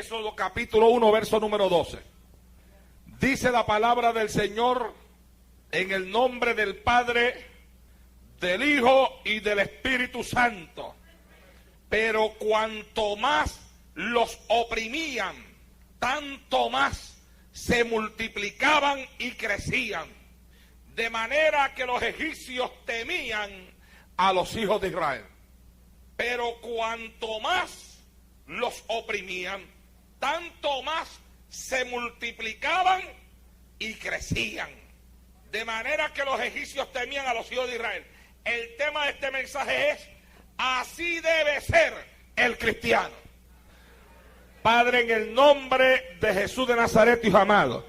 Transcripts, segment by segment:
Éxodo capítulo 1, verso número 12. Dice la palabra del Señor en el nombre del Padre, del Hijo y del Espíritu Santo. Pero cuanto más los oprimían, tanto más se multiplicaban y crecían, de manera que los egipcios temían a los hijos de Israel. Pero cuanto más los oprimían, tanto más se multiplicaban y crecían, de manera que los egipcios temían a los hijos de Israel. El tema de este mensaje es: así debe ser el cristiano. Padre, en el nombre de Jesús de Nazaret, Hijo amado,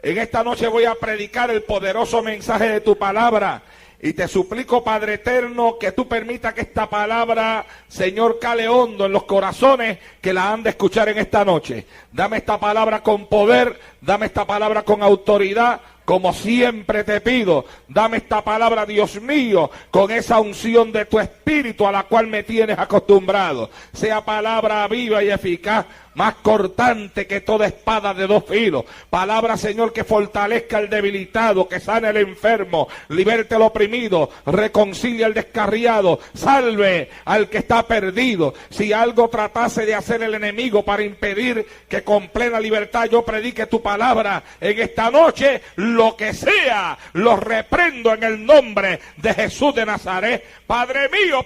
en esta noche voy a predicar el poderoso mensaje de tu palabra. Y te suplico, Padre eterno, que tú permitas que esta palabra, Señor, cale hondo en los corazones que la han de escuchar en esta noche. Dame esta palabra con poder, dame esta palabra con autoridad, como siempre te pido. Dame esta palabra, Dios mío, con esa unción de tu Espíritu a la cual me tienes acostumbrado. Sea palabra viva y eficaz, más cortante que toda espada de dos filos. Palabra, Señor, que fortalezca al debilitado, que sane al enfermo, liberte al oprimido, reconcilie al descarriado, salve al que está perdido. Si algo tratase de hacer el enemigo para impedir que con plena libertad yo predique tu palabra en esta noche, lo que sea, lo reprendo en el nombre de Jesús de Nazaret. Padre mío,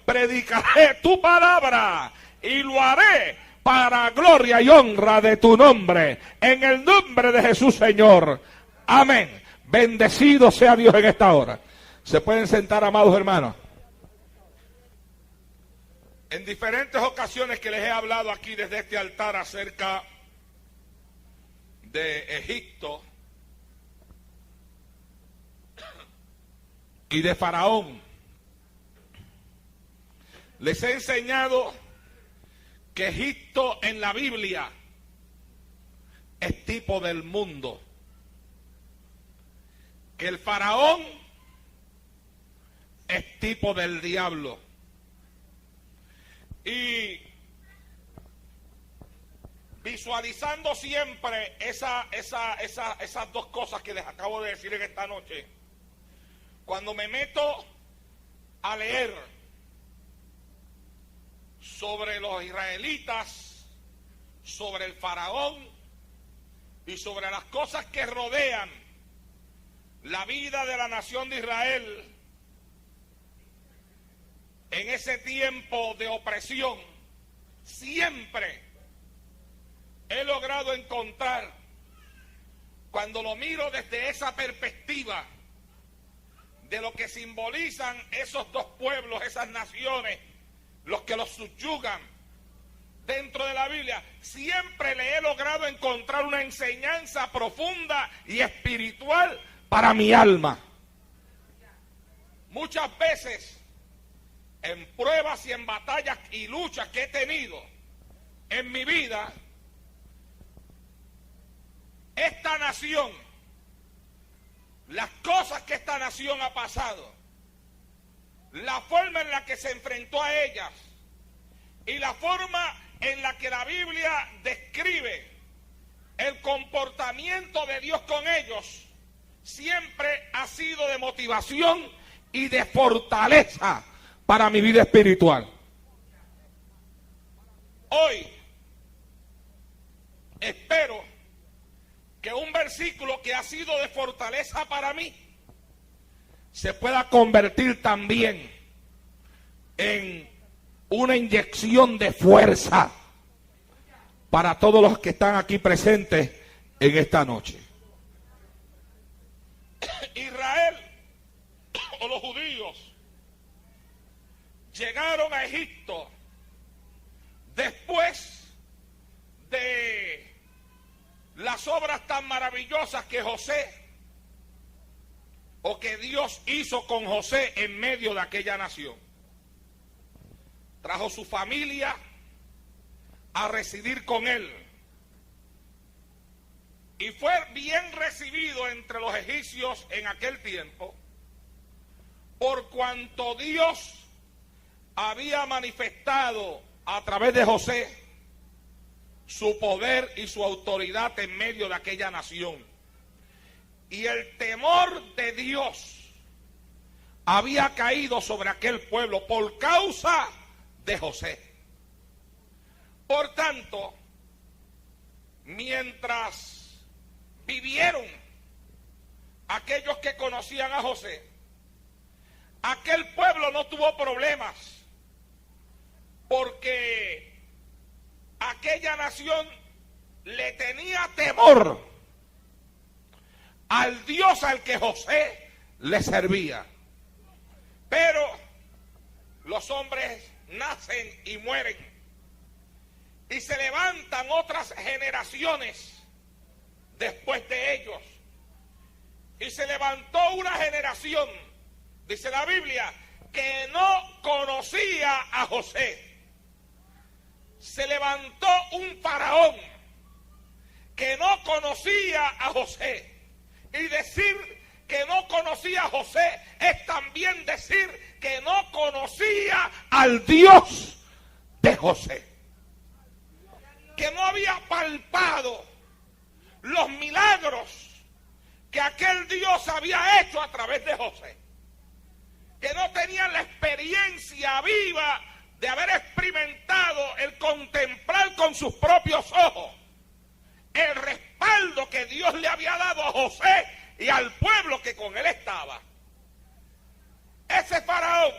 predicaré tu palabra y lo haré para gloria y honra de tu nombre, en el nombre de Jesús, Señor. Amén. Bendecido sea Dios en esta hora. Se pueden sentar, amados hermanos. En diferentes ocasiones que les he hablado aquí desde este altar acerca de Egipto y de Faraón, les he enseñado que Egipto en la Biblia es tipo del mundo, que el Faraón es tipo del diablo. Y visualizando siempre esas dos cosas que les acabo de decir en esta noche, cuando me meto a leer sobre los israelitas, sobre el Faraón y sobre las cosas que rodean la vida de la nación de Israel en ese tiempo de opresión, siempre he logrado encontrar, cuando lo miro desde esa perspectiva de lo que simbolizan esos dos pueblos, esas naciones, los que los subyugan dentro de la Biblia, siempre le he logrado encontrar una enseñanza profunda y espiritual para mi alma. Muchas veces, en pruebas y en batallas y luchas que he tenido en mi vida, esta nación, las cosas que esta nación ha pasado, la forma en la que se enfrentó a ellas y la forma en la que la Biblia describe el comportamiento de Dios con ellos, siempre ha sido de motivación y de fortaleza para mi vida espiritual. Hoy espero que un versículo que ha sido de fortaleza para mí se pueda convertir también en una inyección de fuerza para todos los que están aquí presentes en esta noche. Israel, o los judíos, llegaron a Egipto después de las obras tan maravillosas que José, o que Dios hizo con José en medio de aquella nación. Trajo su familia a residir con él y fue bien recibido entre los egipcios en aquel tiempo, por cuanto Dios había manifestado a través de José su poder y su autoridad en medio de aquella nación. Y el temor de Dios había caído sobre aquel pueblo por causa de José. Por tanto, mientras vivieron aquellos que conocían a José, aquel pueblo no tuvo problemas, porque aquella nación le tenía temor al Dios al que José le servía. Pero los hombres nacen y mueren, y se levantan otras generaciones después de ellos. Y se levantó una generación, dice la Biblia, que no conocía a José. Se levantó un faraón que no conocía a José. Y decir que no conocía a José es también decir que no conocía al Dios de José. Que no había palpado los milagros que aquel Dios había hecho a través de José. Que no tenían la experiencia viva de haber experimentado el contemplar con sus propios ojos el respaldo que Dios le había dado a José y al pueblo que con él estaba. Ese faraón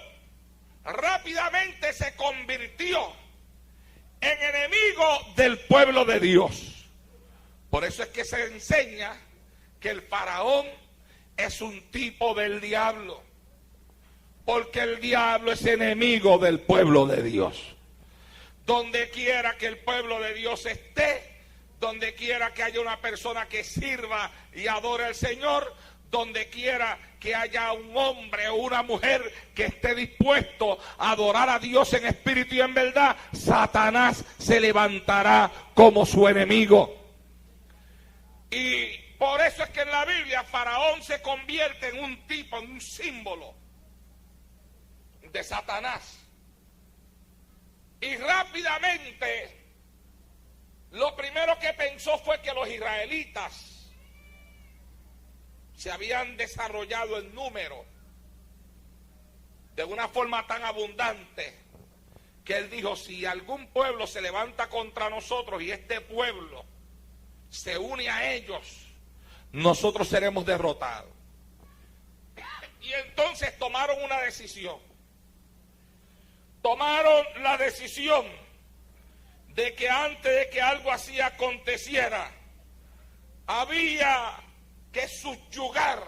rápidamente se convirtió en enemigo del pueblo de Dios. Por eso es que se enseña que el faraón es un tipo del diablo, porque el diablo es enemigo del pueblo de Dios. Donde quiera que el pueblo de Dios esté, donde quiera que haya una persona que sirva y adore al Señor, donde quiera que haya un hombre o una mujer que esté dispuesto a adorar a Dios en espíritu y en verdad, Satanás se levantará como su enemigo. Y por eso es que en la Biblia Faraón se convierte en un tipo, en un símbolo de Satanás. Y rápidamente lo primero que pensó fue que los israelitas se habían desarrollado en número de una forma tan abundante que él dijo: si algún pueblo se levanta contra nosotros y este pueblo se une a ellos, nosotros seremos derrotados. Y entonces tomaron una decisión. Tomaron la decisión de que antes de que algo así aconteciera, había que subyugar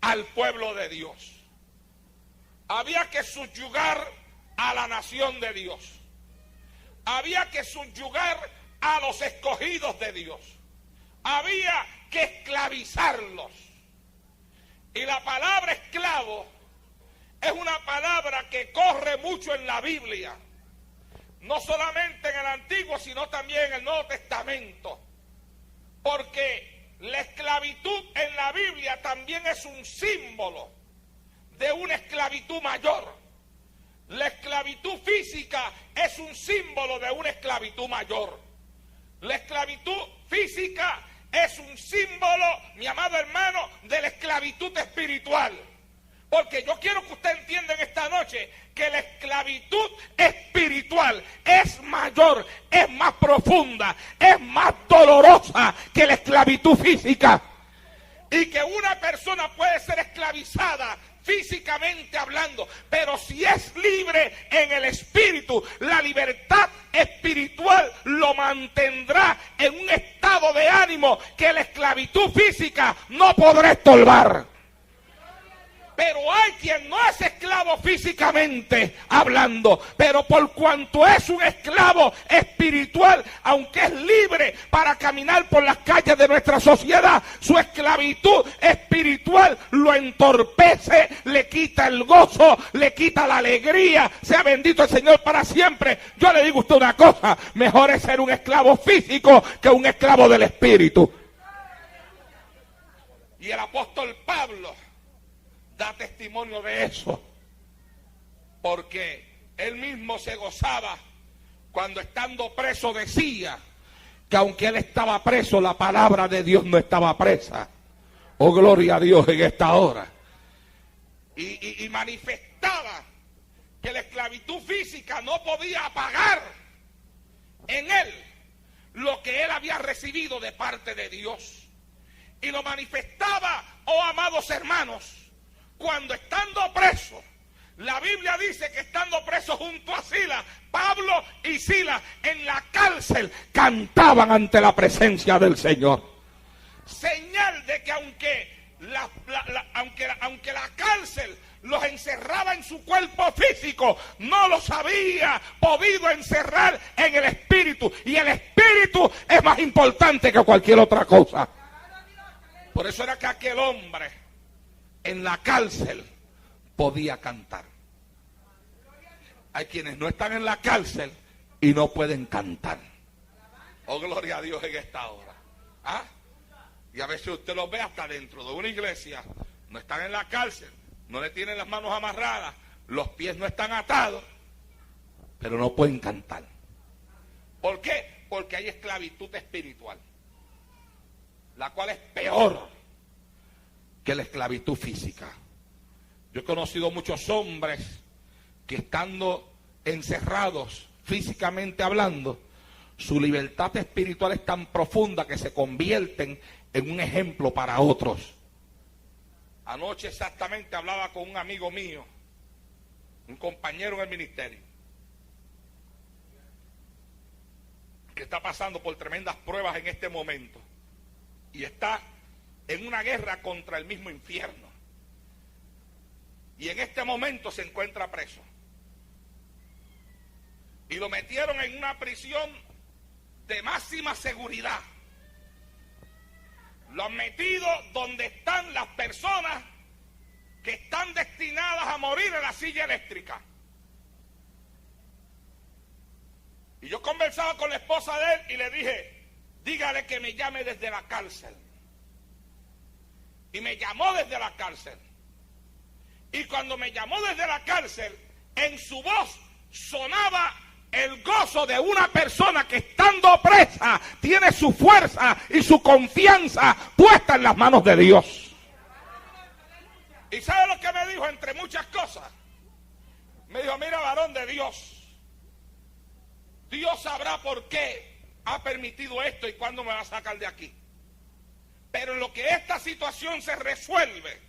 al pueblo de Dios. Había que subyugar a la nación de Dios. Había que subyugar a los escogidos de Dios. Había que esclavizarlos. Y la palabra esclavo es una palabra que corre mucho en la Biblia. No solamente en el Antiguo, sino también en el Nuevo Testamento. Porque la esclavitud en la Biblia también es un símbolo de una esclavitud mayor. La esclavitud física es un símbolo de una esclavitud mayor. La esclavitud física es un símbolo, mi amado hermano, de la esclavitud espiritual. Porque yo quiero que usted entienda en esta noche que la esclavitud espiritual es mayor, es más profunda, es más dolorosa que la esclavitud física. Y que una persona puede ser esclavizada físicamente hablando, pero si es libre en el espíritu, la libertad espiritual lo mantendrá en un estado de ánimo que la esclavitud física no podrá estorbar. Pero hay quien no es esclavo físicamente hablando, pero por cuanto es un esclavo espiritual, aunque es libre para caminar por las calles de nuestra sociedad, su esclavitud espiritual lo entorpece, le quita el gozo, le quita la alegría. Sea bendito el Señor para siempre. Yo le digo a usted una cosa: mejor es ser un esclavo físico que un esclavo del espíritu. Y el apóstol Pablo da testimonio de eso, porque él mismo se gozaba cuando estando preso decía que aunque él estaba preso, la palabra de Dios no estaba presa. Oh, gloria a Dios en esta hora. Y manifestaba que la esclavitud física no podía apagar en él lo que él había recibido de parte de Dios. Y lo manifestaba, oh amados hermanos, cuando estando preso, la Biblia dice que estando preso junto a Silas, Pablo y Silas en la cárcel cantaban ante la presencia del Señor. Señal de que aunque la cárcel los encerraba en su cuerpo físico, no los había podido encerrar en el espíritu. Y el espíritu es más importante que cualquier otra cosa. Por eso era que aquel hombre en la cárcel podía cantar. Hay quienes no están en la cárcel y no pueden cantar. Oh, gloria a Dios en esta hora. ¿Ah? Y a veces usted los ve hasta dentro de una iglesia. No están en la cárcel, no le tienen las manos amarradas, los pies no están atados, pero no pueden cantar. ¿Por qué? Porque hay esclavitud espiritual, la cual es peor que la esclavitud física. Yo he conocido muchos hombres que estando encerrados físicamente hablando, su libertad espiritual es tan profunda que se convierten en un ejemplo para otros. Anoche exactamente hablaba con un amigo mío, un compañero en el ministerio, que está pasando por tremendas pruebas en este momento y está en una guerra contra el mismo infierno. Y en este momento se encuentra preso. Y lo metieron en una prisión de máxima seguridad. Lo han metido donde están las personas que están destinadas a morir en la silla eléctrica. Y yo conversaba con la esposa de él y le dije, dígale que me llame desde la cárcel. Y me llamó desde la cárcel. Y cuando me llamó desde la cárcel, en su voz sonaba el gozo de una persona que estando presa tiene su fuerza y su confianza puesta en las manos de Dios. ¿Y sabe lo que me dijo entre muchas cosas? Me dijo, mira, varón de Dios, Dios sabrá por qué ha permitido esto y cuándo me va a sacar de aquí. Pero en lo que esta situación se resuelve,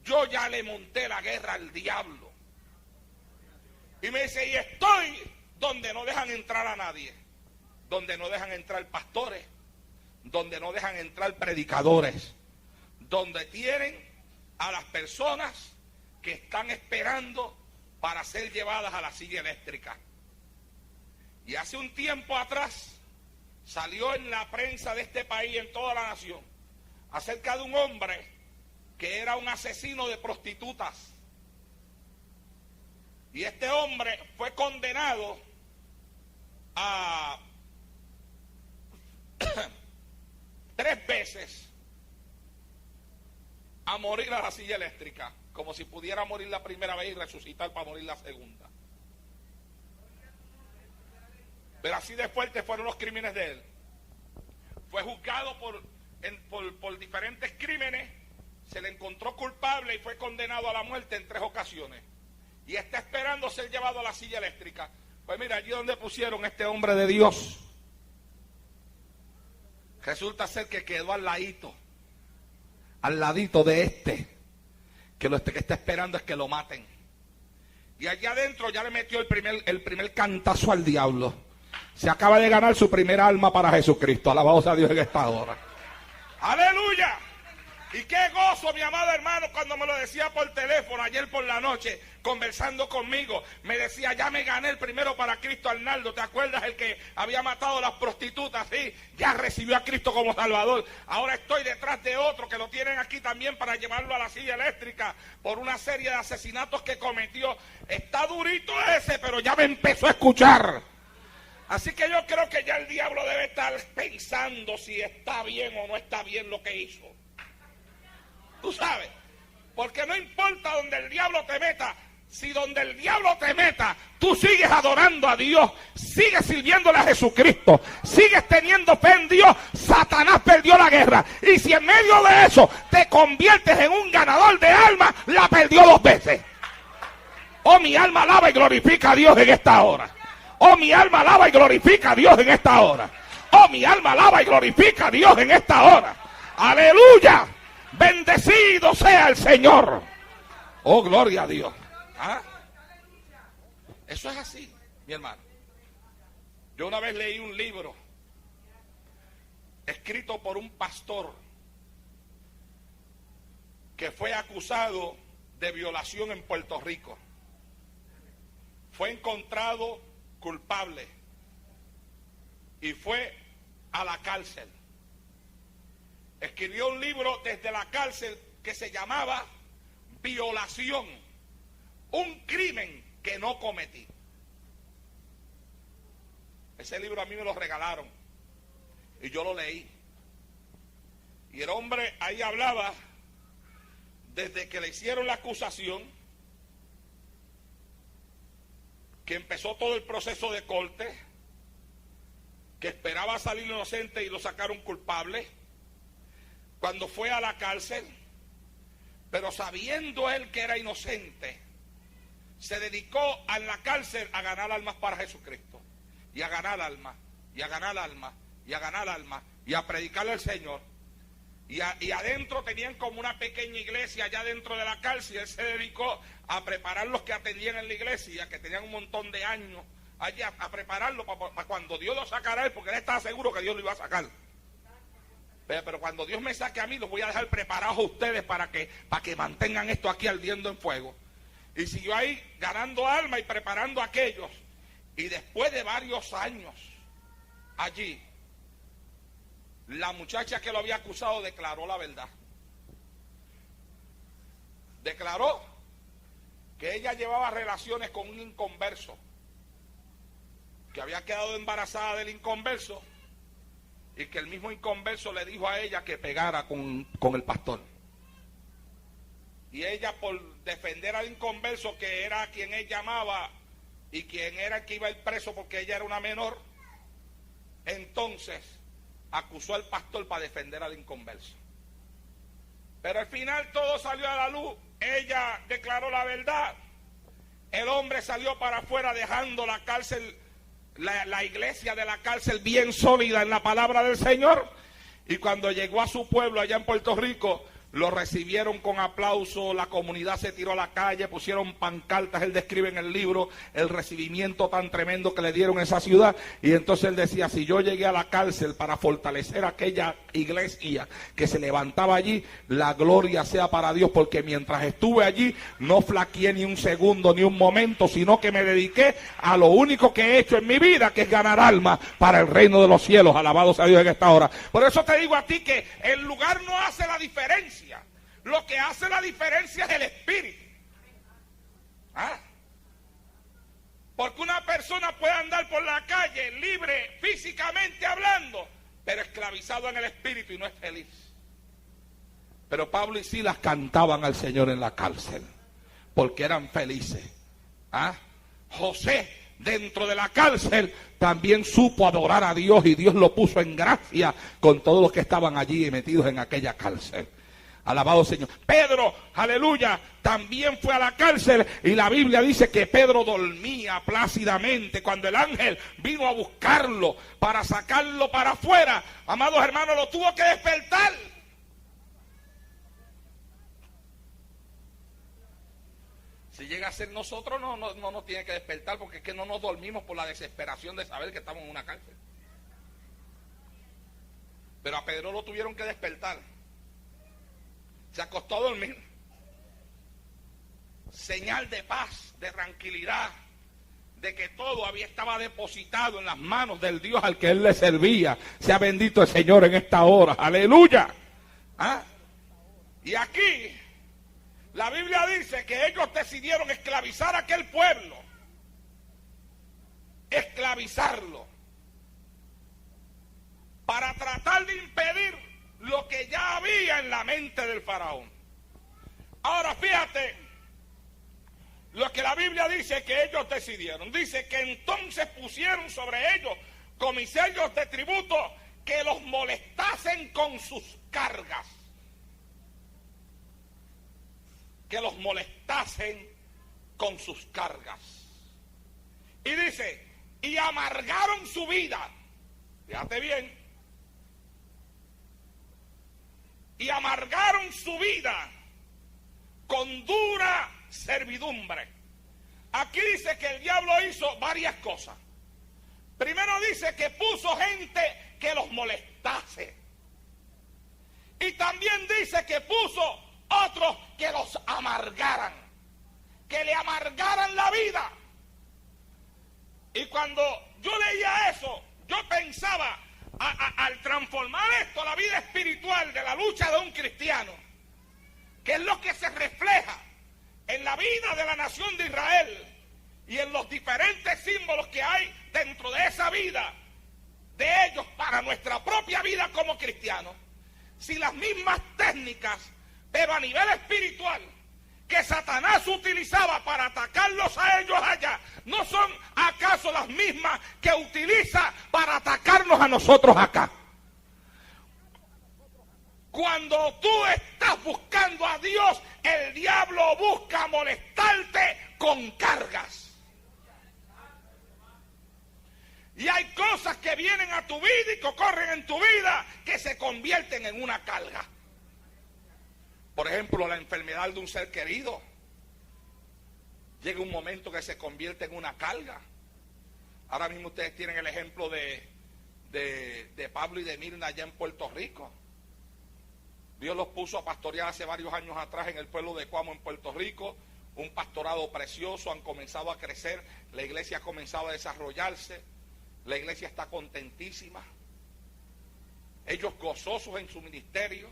yo ya le monté la guerra al diablo. Y me dice, y estoy donde no dejan entrar a nadie, donde no dejan entrar pastores, donde no dejan entrar predicadores, donde tienen a las personas que están esperando para ser llevadas a la silla eléctrica. Y hace un tiempo atrás salió en la prensa de este país, en toda la nación, acerca de un hombre que era un asesino de prostitutas. Y este hombre fue condenado a 3 veces a morir a la silla eléctrica, como si pudiera morir la primera vez y resucitar para morir la segunda. Pero así de fuertes fueron los crímenes de él. Fue juzgado por diferentes crímenes, se le encontró culpable y fue condenado a la muerte en 3 ocasiones. Y está esperando ser llevado a la silla eléctrica. Pues mira, allí donde pusieron este hombre de Dios, resulta ser que quedó al ladito de que lo que está esperando es que lo maten. Y allá adentro ya le metió el primer cantazo al diablo. Se acaba de ganar su primera alma para Jesucristo. Alabado sea Dios en esta hora. ¡Aleluya! Y qué gozo, mi amado hermano, cuando me lo decía por teléfono ayer por la noche, conversando conmigo. Me decía, ya me gané el primero para Cristo, Arnaldo. ¿Te acuerdas el que había matado a las prostitutas? Sí, ya recibió a Cristo como Salvador. Ahora estoy detrás de otro que lo tienen aquí también para llevarlo a la silla eléctrica por una serie de asesinatos que cometió. Está durito ese, pero ya me empezó a escuchar. Así que yo creo que ya el diablo debe estar pensando si está bien o no está bien lo que hizo. Tú sabes, porque no importa donde el diablo te meta, Si donde el diablo te meta, tú sigues adorando a Dios, sigues sirviéndole a Jesucristo, sigues teniendo fe en Dios, Satanás perdió la guerra. Y si en medio de eso te conviertes en un ganador de almas, la perdió 2 veces. Oh, mi alma alaba y glorifica a Dios en esta hora. Oh, mi alma alaba y glorifica a Dios en esta hora. Oh, mi alma alaba y glorifica a Dios en esta hora. Aleluya. Bendecido sea el Señor. Oh, gloria a Dios. ¿Ah? Eso es así, mi hermano. Yo una vez leí un libro escrito por un pastor que fue acusado de violación en Puerto Rico. Fue encontrado culpable y fue a la cárcel. Escribió un libro desde la cárcel que se llamaba Violación, un crimen que no cometí. Ese libro a mí me lo regalaron y yo lo leí. Y el hombre ahí hablaba desde que le hicieron la acusación, que empezó todo el proceso de corte, que esperaba salir inocente y lo sacaron culpable, cuando fue a la cárcel, pero sabiendo él que era inocente, se dedicó en la cárcel a ganar almas para Jesucristo, y a ganar almas, y a ganar almas, y a ganar almas, y a predicarle al Señor. Y adentro tenían como una pequeña iglesia allá dentro de la cárcel, y él se dedicó a preparar los que atendían en la iglesia, que tenían un montón de años allá, a prepararlo para cuando Dios lo sacara a él, porque él estaba seguro que Dios lo iba a sacar. Pero cuando Dios me saque a mí, los voy a dejar preparados a ustedes para que mantengan esto aquí ardiendo en fuego. Y siguió ahí ganando alma y preparando a aquellos. Y después de varios años allí, la muchacha que lo había acusado declaró la verdad. Declaró que ella llevaba relaciones con un inconverso, que había quedado embarazada del inconverso, y que el mismo inconverso le dijo a ella que pegara con el pastor. Y ella, por defender al inconverso, que era a quien él llamaba y quien era el que iba a ir preso porque ella era una menor, entonces acusó al pastor para defender al inconverso. Pero al final todo salió a la luz. Ella declaró la verdad. El hombre salió para afuera dejando la cárcel, la iglesia de la cárcel bien sólida en la palabra del Señor. Y cuando llegó a su pueblo allá en Puerto Rico, lo recibieron con aplauso, la comunidad se tiró a la calle, pusieron pancartas, él describe en el libro el recibimiento tan tremendo que le dieron a esa ciudad. Y entonces él decía, si yo llegué a la cárcel para fortalecer aquella iglesia que se levantaba allí, la gloria sea para Dios, porque mientras estuve allí no flaqueé ni un segundo ni un momento, sino que me dediqué a lo único que he hecho en mi vida, que es ganar almas para el reino de los cielos. Alabado sea Dios en esta hora. Por eso te digo a ti que el lugar no hace la diferencia. Lo que hace la diferencia es el espíritu. ¿Ah? Porque una persona puede andar por la calle libre físicamente hablando, pero esclavizado en el espíritu y no es feliz. Pero Pablo y Silas cantaban al Señor en la cárcel porque eran felices. ¿Ah? José, dentro de la cárcel, también supo adorar a Dios, y Dios lo puso en gracia con todos los que estaban allí metidos en aquella cárcel. Alabado Señor. Pedro, aleluya, también fue a la cárcel, y la Biblia dice que Pedro dormía plácidamente cuando el ángel vino a buscarlo para sacarlo para afuera. Amados hermanos, lo tuvo que despertar. Si llega a ser nosotros, no nos tiene que despertar, porque es que no nos dormimos por la desesperación de saber que estamos en una cárcel. Pero a Pedro lo tuvieron que despertar. Se acostó a dormir. Señal de paz, de tranquilidad, de que todo estaba depositado en las manos del Dios al que él le servía. Sea bendito el Señor en esta hora. Aleluya. ¿Ah? Y aquí la Biblia dice que ellos decidieron esclavizar a aquel pueblo. Esclavizarlo. Para tratar de impedir lo que ya había en la mente del faraón. Ahora fíjate, Lo que la Biblia dice que ellos decidieron. Dice que entonces pusieron sobre ellos comisarios de tributo que los molestasen con sus cargas. Que los molestasen con sus cargas. Y dice, y amargaron su vida. Fíjate bien. Y amargaron su vida con dura servidumbre. Aquí dice que el diablo hizo varias cosas. Primero dice que puso gente que los molestase. Y también dice que puso otros que los amargaran. Que le amargaran la vida. Y cuando yo leía eso, yo pensaba, al transformar esto a la vida espiritual de la lucha de un cristiano, que es lo que se refleja en la vida de la nación de Israel y en los diferentes símbolos que hay dentro de esa vida de ellos para nuestra propia vida como cristianos. Si las mismas técnicas, pero a nivel espiritual, que Satanás utilizaba para atacarlos a ellos allá, ¿no son acaso las mismas que utiliza para atacarnos a nosotros acá? Cuando tú estás buscando a Dios, el diablo busca molestarte con cargas. Y hay cosas que vienen a tu vida y que ocurren en tu vida que se convierten en una carga. Por ejemplo, la enfermedad de un ser querido. Llega un momento que se convierte en una carga. Ahora mismo ustedes tienen el ejemplo de Pablo y de Mirna allá en Puerto Rico. Dios los puso a pastorear hace varios años atrás en el pueblo de Cuamo, en Puerto Rico. Un pastorado precioso, han comenzado a crecer. La iglesia ha comenzado a desarrollarse. La iglesia está contentísima. Ellos gozosos en su ministerio.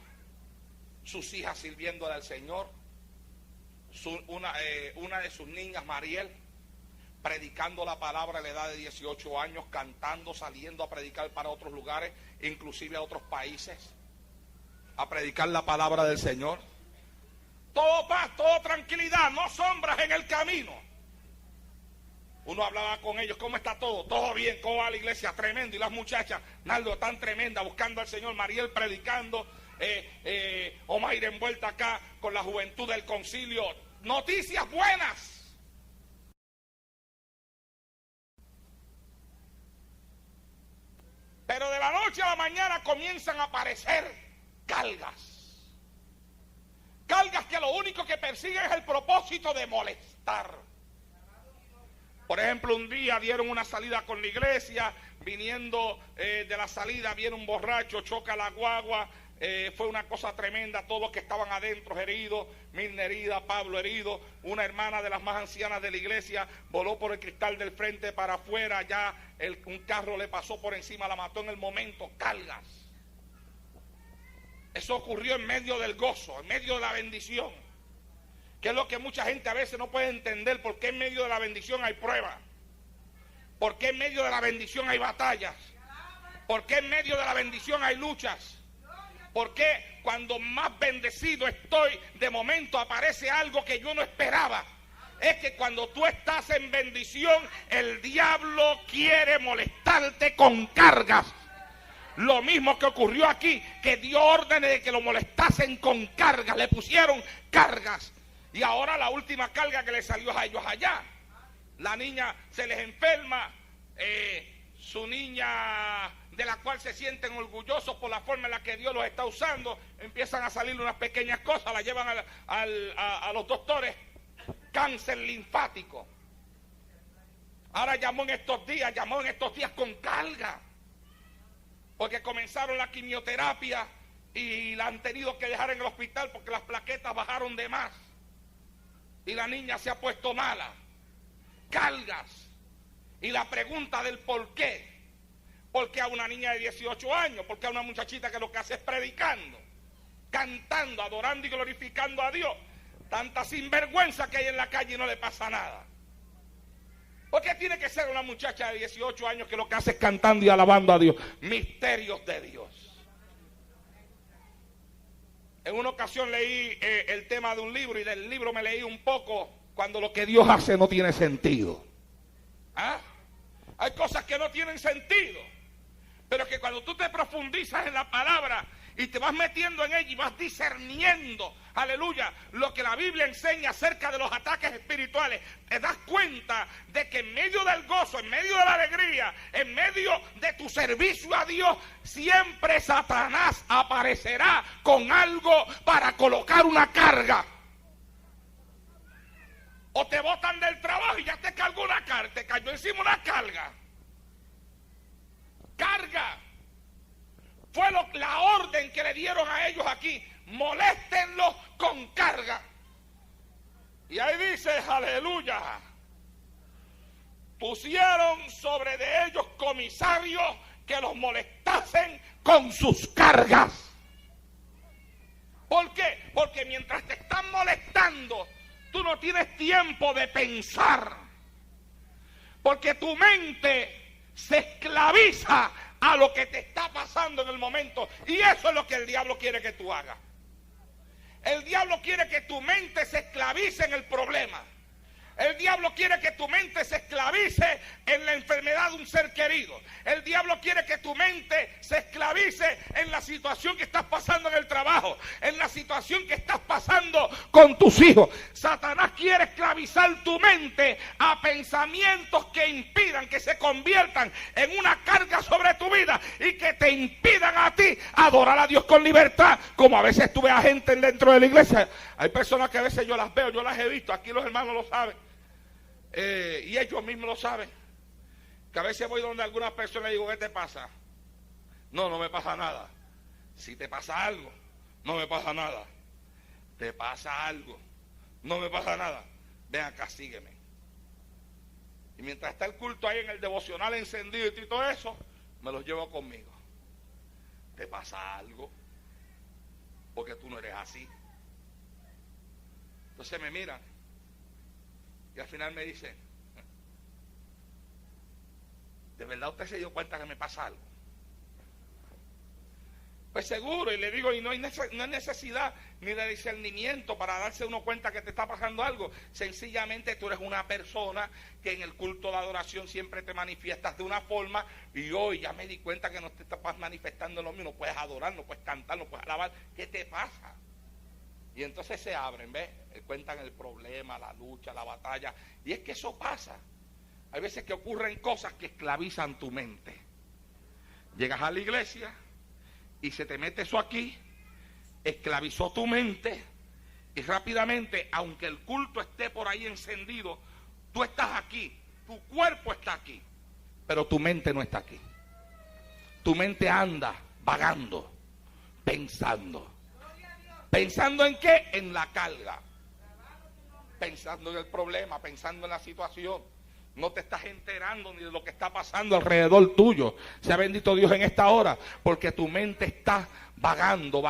Sus hijas sirviéndole al Señor. Una de sus niñas, Mariel, predicando la palabra a la edad de 18 años, cantando, saliendo a predicar para otros lugares, inclusive a otros países, a predicar la palabra del Señor. Todo paz, todo tranquilidad, no sombras en el camino. Uno hablaba con ellos, ¿cómo está todo? Todo bien, ¿cómo va la iglesia? Tremendo. Y las muchachas, Naldo, tan tremenda, buscando al Señor, Mariel predicando, Omair envuelta acá con la juventud del concilio. Noticias buenas. Pero de la noche a la mañana comienzan a aparecer cargas. Cargas que lo único que persiguen es el propósito de molestar. Por ejemplo, un día dieron una salida con la iglesia, viniendo de la salida viene un borracho, choca la guagua, fue una cosa tremenda, todos los que estaban adentro heridos, Mirna herida, Pablo herido, una hermana de las más ancianas de la iglesia voló por el cristal del frente para afuera, ya un carro le pasó por encima, la mató en el momento, cargas. Eso ocurrió en medio del gozo, en medio de la bendición. Que es lo que mucha gente a veces no puede entender, por qué en medio de la bendición hay pruebas, por qué en medio de la bendición hay batallas, por qué en medio de la bendición hay luchas, por qué cuando más bendecido estoy, de momento aparece algo que yo no esperaba. Es que cuando tú estás en bendición, el diablo quiere molestarte con cargas. Lo mismo que ocurrió aquí, que dio órdenes de que lo molestasen con cargas, le pusieron cargas. Y ahora la última carga que le salió a ellos allá. La niña se les enferma, su niña de la cual se sienten orgullosos por la forma en la que Dios los está usando, empiezan a salir unas pequeñas cosas, la llevan a los doctores, cáncer linfático. Ahora llamó en estos días con carga, porque comenzaron la quimioterapia y la han tenido que dejar en el hospital porque las plaquetas bajaron de más. Y la niña se ha puesto mala. Cargas. Y la pregunta del por qué. ¿Por qué a una niña de 18 años? ¿Por qué a una muchachita que lo que hace es predicando, cantando, adorando y glorificando a Dios? Tanta sinvergüenza que hay en la calle y no le pasa nada. ¿Por qué tiene que ser una muchacha de 18 años que lo que hace es cantando y alabando a Dios? Misterios de Dios. En una ocasión leí el tema de un libro y del libro me leí un poco cuando lo que Dios hace no tiene sentido. ¿Ah? Hay cosas que no tienen sentido, pero que cuando tú te profundizas en la palabra y te vas metiendo en ella y vas discerniendo, aleluya, lo que la Biblia enseña acerca de los ataques espirituales, te das cuenta de que en medio del gozo, en medio de la alegría, en medio de tu servicio a Dios, siempre Satanás aparecerá con algo para colocar una carga. O te botan del trabajo y ya te cargó una carga, te cayó encima una carga. Carga. Fue la orden que le dieron a ellos aquí. Moléstenlos con carga. Y ahí dice, aleluya. Pusieron sobre de ellos comisarios que los molestasen con sus cargas. ¿Por qué? Porque mientras te están molestando, tú no tienes tiempo de pensar, porque tu mente se esclaviza a lo que te está pasando en el momento, y eso es lo que el diablo quiere que tú hagas. El diablo quiere que tu mente se esclavice en el problema. El diablo quiere que tu mente se esclavice en la enfermedad de un ser querido. El diablo quiere que tu mente se esclavice en la situación que estás pasando en el trabajo, en la situación que estás pasando con tus hijos. Satanás quiere esclavizar tu mente a pensamientos que impidan, que se conviertan en una carga sobre tu vida y que te impidan a ti adorar a Dios con libertad. Como a veces tú ves a gente dentro de la iglesia. Hay personas que a veces yo las veo, yo las he visto, aquí los hermanos lo saben. Y ellos mismos lo saben, que a veces voy donde algunas personas y digo, ¿qué te pasa? No, no me pasa nada. Si te pasa algo, no me pasa nada. Te pasa algo, no me pasa nada. Ven acá, sígueme. Y mientras está el culto ahí en el devocional encendido y todo eso, me los llevo conmigo. Te pasa algo, porque tú no eres así. Entonces me miran y al final me dicen, ¿de verdad usted se dio cuenta que me pasa algo? Pues seguro, y le digo, y no hay necesidad ni de discernimiento para darse uno cuenta que te está pasando algo. Sencillamente tú eres una persona que en el culto de adoración siempre te manifiestas de una forma, y hoy ya me di cuenta que no te estás manifestando lo mismo. No puedes adorar, no puedes cantar, no puedes alabar. ¿Qué te pasa? Y entonces se abren, ¿ves? Cuentan el problema, la lucha, la batalla. Y es que eso pasa. Hay veces que ocurren cosas que esclavizan tu mente. Llegas a la iglesia y se te mete eso aquí, esclavizó tu mente, y rápidamente, aunque el culto esté por ahí encendido, tú estás aquí, tu cuerpo está aquí, pero tu mente no está aquí. Tu mente anda vagando, pensando. ¿Pensando en qué? En la carga. Pensando en el problema, pensando en la situación. No te estás enterando ni de lo que está pasando alrededor tuyo. Sea bendito Dios en esta hora, porque tu mente está vagando.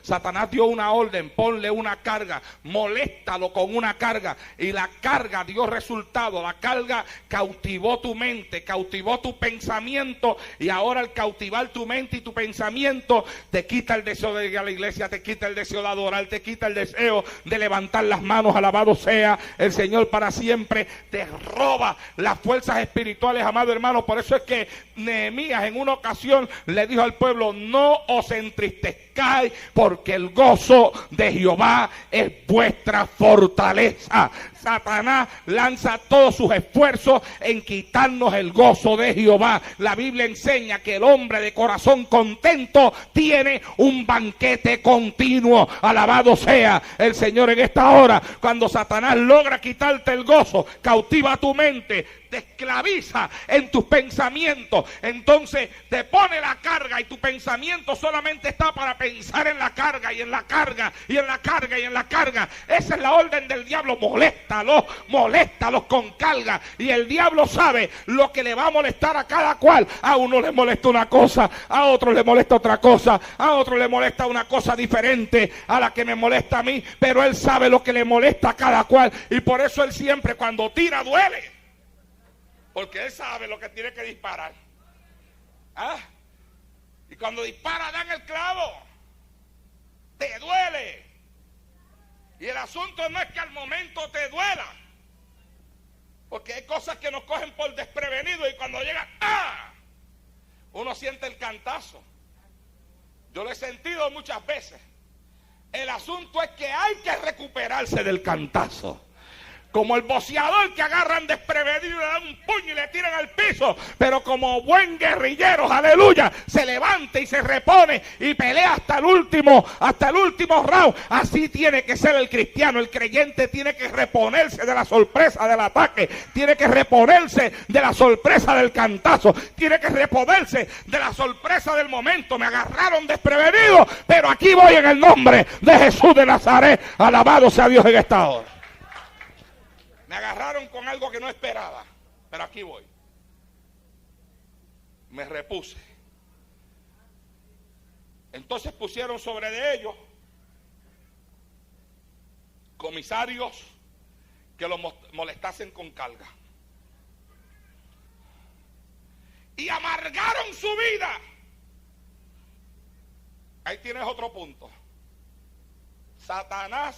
Satanás dio una orden, ponle una carga, moléstalo con una carga, y la carga dio resultado. La carga cautivó tu mente, cautivó tu pensamiento, y ahora al cautivar tu mente y tu pensamiento, te quita el deseo de ir a la iglesia, te quita el deseo de adorar, te quita el deseo de levantar las manos. Alabado sea el Señor para siempre. Te roba las fuerzas espirituales, amado hermano. Por eso es que Nehemías en una ocasión le dijo al pueblo: no os entristezcáis, porque el gozo de Jehová es vuestra fortaleza. Satanás lanza todos sus esfuerzos en quitarnos el gozo de Jehová. La Biblia enseña que el hombre de corazón contento tiene un banquete continuo. Alabado sea el Señor en esta hora. Cuando Satanás logra quitarte el gozo, cautiva tu mente, te esclaviza en tus pensamientos, entonces te pone la carga, y tu pensamiento solamente está para pensar en la carga y en la carga y en la carga y en la carga. Esa es la orden del diablo. Moléstalos con carga, y el diablo sabe lo que le va a molestar a cada cual. A uno le molesta una cosa, a otro le molesta otra cosa, a otro le molesta una cosa diferente a la que me molesta a mí, pero él sabe lo que le molesta a cada cual, y por eso él siempre cuando tira duele, porque él sabe lo que tiene que disparar. ¿Ah? Y cuando dispara dan el clavo, te duele. Y el asunto no es que al momento te duela, porque hay cosas que nos cogen por desprevenido y cuando llegan, ¡ah!, uno siente el cantazo. Yo lo he sentido muchas veces. El asunto es que hay que recuperarse del cantazo. Como el boxeador que agarran desprevenido y le dan un puño y le tiran al piso. Pero como buen guerrillero, aleluya, se levanta y se repone y pelea hasta el último round. Así tiene que ser el cristiano. El creyente tiene que reponerse de la sorpresa del ataque. Tiene que reponerse de la sorpresa del cantazo. Tiene que reponerse de la sorpresa del momento. Me agarraron desprevenido, pero aquí voy en el nombre de Jesús de Nazaret. Alabado sea Dios en esta hora. Me agarraron con algo que no esperaba, pero aquí voy. Me repuse. Entonces pusieron sobre de ellos comisarios que los molestasen con carga. Y amargaron su vida. Ahí tienes otro punto. Satanás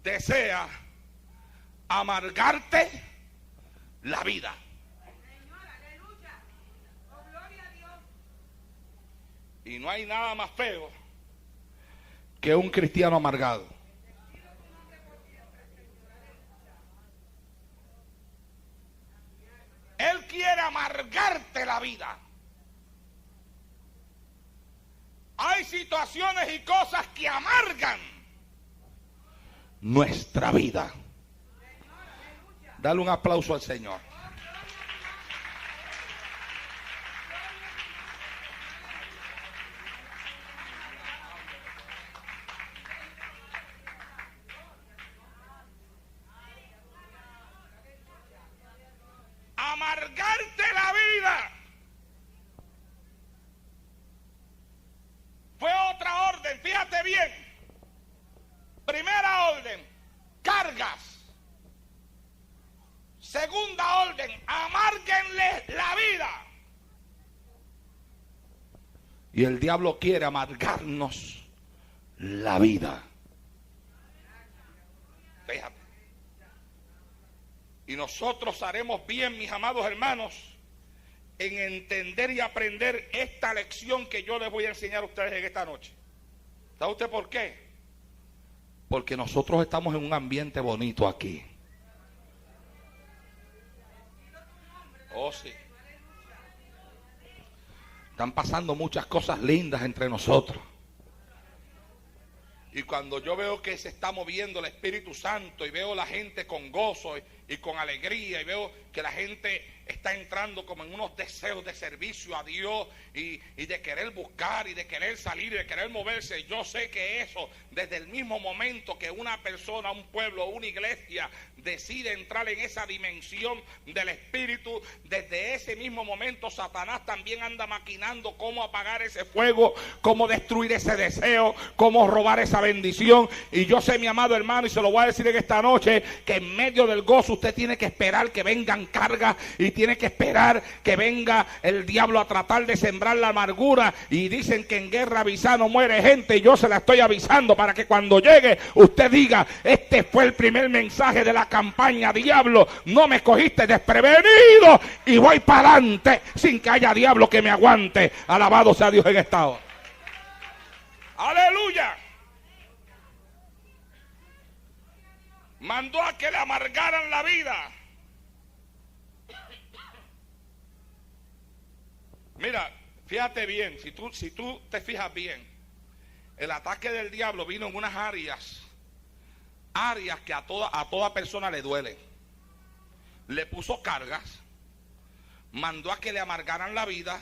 desea amargarte la vida. Señor, aleluya. Oh, gloria a Dios. Y no hay nada más feo que un cristiano amargado. Él quiere amargarte la vida. Hay situaciones y cosas que amargan nuestra vida. Dale un aplauso al Señor. Amargarte la vida fue otra orden. Fíjate bien. Primera orden, cargas. Segunda orden, amárguenle la vida. Y el diablo quiere amargarnos la vida. Fíjate. Y nosotros haremos bien, mis amados hermanos, en entender y aprender esta lección que yo les voy a enseñar a ustedes en esta noche. ¿Sabe usted por qué? Porque nosotros estamos en un ambiente bonito aquí. Oh, sí. Están pasando muchas cosas lindas entre nosotros. Y cuando yo veo que se está moviendo el Espíritu Santo y veo la gente con gozo y con alegría y veo que la gente está entrando como en unos deseos de servicio a Dios y de querer buscar y de querer salir y de querer moverse, yo sé que eso, desde el mismo momento que una persona, un pueblo, una iglesia decide entrar en esa dimensión del Espíritu, desde ese mismo momento Satanás también anda maquinando cómo apagar ese fuego, cómo destruir ese deseo, cómo robar esa bendición. Y yo sé, mi amado hermano, y se lo voy a decir en esta noche, que en medio del gozo usted tiene que esperar que vengan cargas y tiene que esperar que venga el diablo a tratar de sembrar la amargura. Y dicen que en guerra avisada no muere gente, y yo se la estoy avisando para que cuando llegue usted diga: este fue el primer mensaje de la campaña, diablo, no me cogiste desprevenido y voy para adelante sin que haya diablo que me aguante. Alabado sea Dios en esta hora. Aleluya. Mandó a que le amargaran la vida. Mira, fíjate bien, si tú te fijas bien, el ataque del diablo vino en unas áreas que a toda persona le duelen. Le puso cargas, mandó a que le amargaran la vida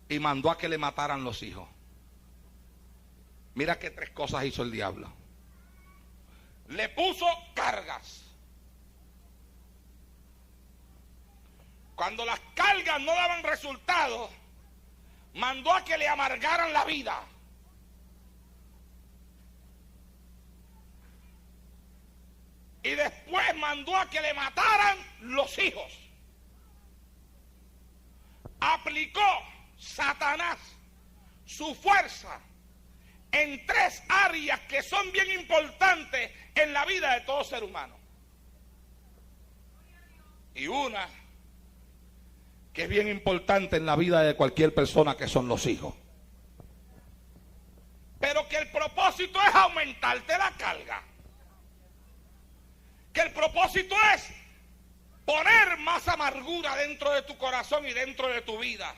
y mandó a que le mataran los hijos. Mira qué tres cosas hizo el diablo. Le puso cargas. Cuando las cargas no daban resultado, mandó a que le amargaran la vida. Y después mandó a que le mataran los hijos. Aplicó Satanás su fuerza en 3 áreas que son bien importantes en la vida de todo ser humano. Y una que es bien importante en la vida de cualquier persona, que son los hijos. Pero que el propósito es aumentarte la carga. Que el propósito es poner más amargura dentro de tu corazón y dentro de tu vida.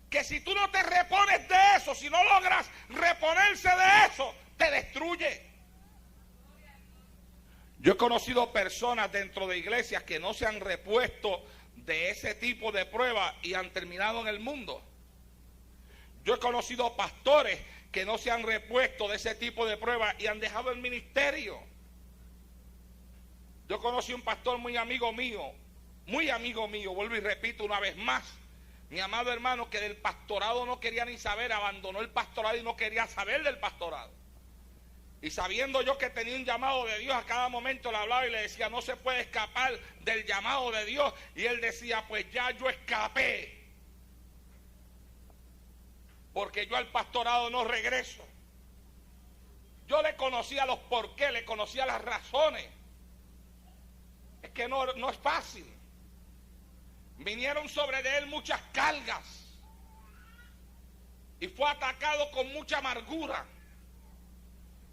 Que si tú no te repones de eso, si no logras reponerse de eso, te destruye. Yo he conocido personas dentro de iglesias que no se han repuesto de ese tipo de pruebas y han terminado en el mundo. Yo he conocido pastores que no se han repuesto de ese tipo de pruebas y han dejado el ministerio. Yo conocí un pastor muy amigo mío, vuelvo y repito una vez más, mi amado hermano, que del pastorado no quería ni saber, abandonó el pastorado y no quería saber del pastorado. Y sabiendo yo que tenía un llamado de Dios, a cada momento le hablaba y le decía, no se puede escapar del llamado de Dios. Y él decía, pues ya yo escapé, porque yo al pastorado no regreso. Yo le conocía los porqués, le conocía las razones. Es que no es fácil. Vinieron sobre de él muchas cargas y fue atacado con mucha amargura.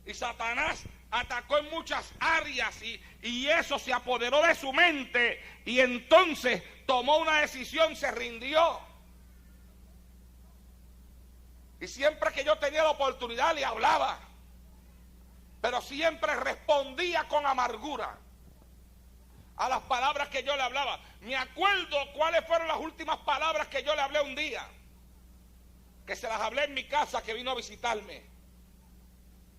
Y Satanás atacó en muchas áreas y eso se apoderó de su mente y entonces tomó una decisión, se rindió. Y siempre que yo tenía la oportunidad le hablaba, pero siempre respondía con amargura a las palabras que yo le hablaba. Me acuerdo cuáles fueron las últimas palabras que yo le hablé un día, que se las hablé en mi casa, que vino a visitarme.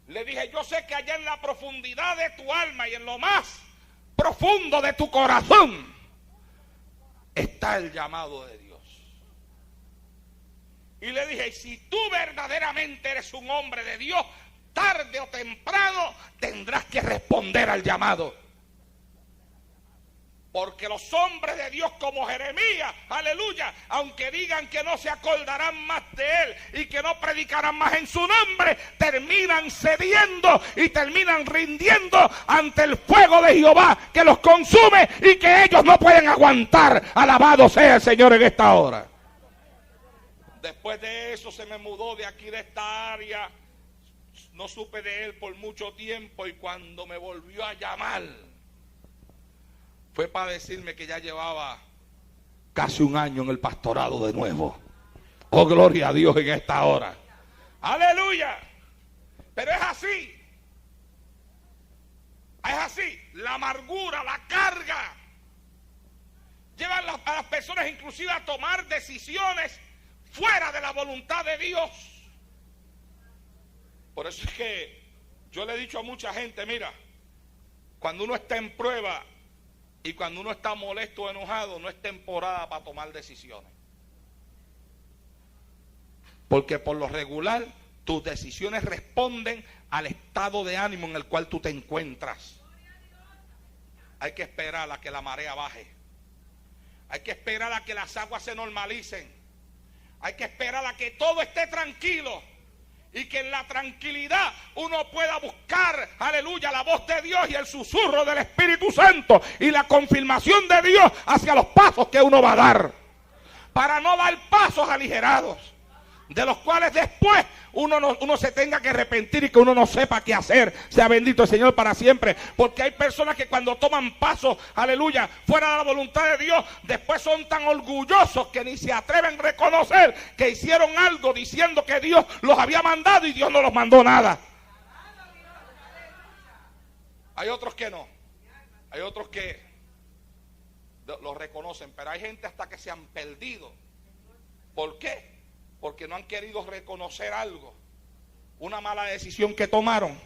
Le dije, yo sé que allá en la profundidad de tu alma y en lo más profundo de tu corazón está el llamado de Dios. Y le dije, si tú verdaderamente eres un hombre de Dios, tarde o temprano tendrás que responder al llamado. Porque los hombres de Dios como Jeremías, aleluya, aunque digan que no se acordarán más de él y que no predicarán más en su nombre, terminan cediendo y terminan rindiendo ante el fuego de Jehová que los consume y que ellos no pueden aguantar. Alabado sea el Señor en esta hora. Después de eso se me mudó de aquí, de esta área. No supe de él por mucho tiempo y cuando me volvió a llamar fue para decirme que ya llevaba casi un año en el pastorado de nuevo. Oh, gloria a Dios en esta hora. Aleluya. Pero es así. Es así. La amargura, la carga llevan a las personas inclusive a tomar decisiones fuera de la voluntad de Dios. Por eso es que yo le he dicho a mucha gente, mira, cuando uno está en prueba y cuando uno está molesto o enojado, no es temporada para tomar decisiones. Porque por lo regular, tus decisiones responden al estado de ánimo en el cual tú te encuentras. Hay que esperar a que la marea baje. Hay que esperar a que las aguas se normalicen. Hay que esperar a que todo esté tranquilo. Y que en la tranquilidad uno pueda buscar, aleluya, la voz de Dios y el susurro del Espíritu Santo y la confirmación de Dios hacia los pasos que uno va a dar. Para no dar pasos aligerados, de los cuales después uno se tenga que arrepentir y que uno no sepa qué hacer. Sea bendito el Señor para siempre. Porque hay personas que cuando toman pasos, aleluya, fuera de la voluntad de Dios, después son tan orgullosos que ni se atreven a reconocer que hicieron algo diciendo que Dios los había mandado y Dios no los mandó nada. Hay otros que no. Hay otros que lo reconocen, pero hay gente hasta que se han perdido. ¿Por qué? Porque no han querido reconocer algo, una mala decisión que tomaron,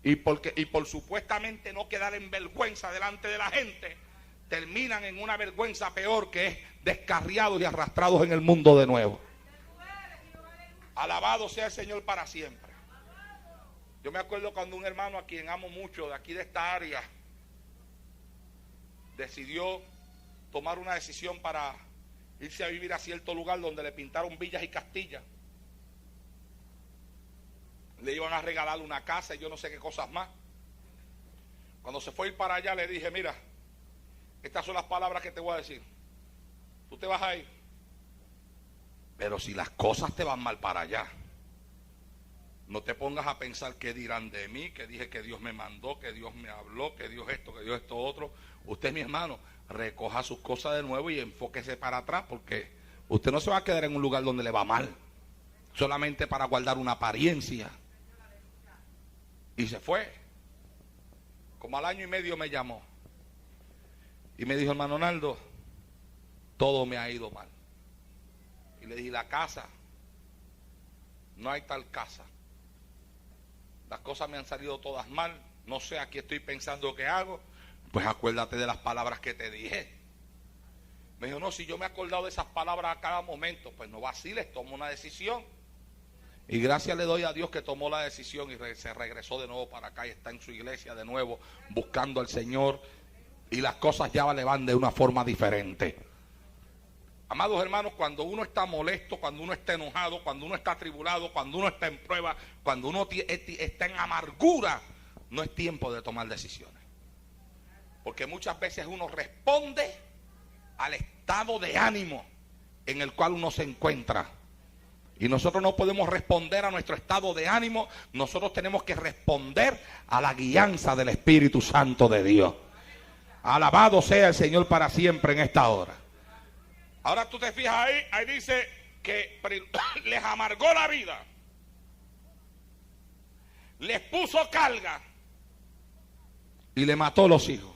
y por supuestamente no quedar en vergüenza delante de la gente, terminan en una vergüenza peor, que es descarriados y arrastrados en el mundo de nuevo. Alabado sea el Señor para siempre. Yo me acuerdo cuando un hermano a quien amo mucho, de aquí de esta área, decidió tomar una decisión para irse a vivir a cierto lugar donde le pintaron villas y castillas. Le iban a regalar una casa y yo no sé qué cosas más. Cuando se fue a ir para allá le dije, mira, estas son las palabras que te voy a decir. Tú te vas a ir, pero si las cosas te van mal para allá, no te pongas a pensar qué dirán de mí, que dije que Dios me mandó, que Dios me habló, que Dios esto, que Dios esto otro. Usted, mi hermano, recoja sus cosas de nuevo y enfóquese para atrás, porque usted no se va a quedar en un lugar donde le va mal, solamente para guardar una apariencia. Y se fue. Como al año y medio me llamó y me dijo, hermano Naldo, todo me ha ido mal. Y le dije, la casa, no hay tal casa. Las cosas me han salido todas mal. No sé, aquí estoy pensando qué hago. Pues acuérdate de las palabras que te dije. Me dijo, no, si yo me he acordado de esas palabras a cada momento, pues no vaciles, toma una decisión. Y gracias le doy a Dios que tomó la decisión y se regresó de nuevo para acá y está en su iglesia de nuevo buscando al Señor. Y las cosas ya le van de una forma diferente. Amados hermanos, cuando uno está molesto, cuando uno está enojado, cuando uno está atribulado, cuando uno está en prueba, cuando uno está en amargura, no es tiempo de tomar decisiones. Porque muchas veces uno responde al estado de ánimo en el cual uno se encuentra. Y nosotros no podemos responder a nuestro estado de ánimo, nosotros tenemos que responder a la guianza del Espíritu Santo de Dios. Alabado sea el Señor para siempre en esta hora. Ahora tú te fijas ahí dice que les amargó la vida, les puso carga y le mató los hijos.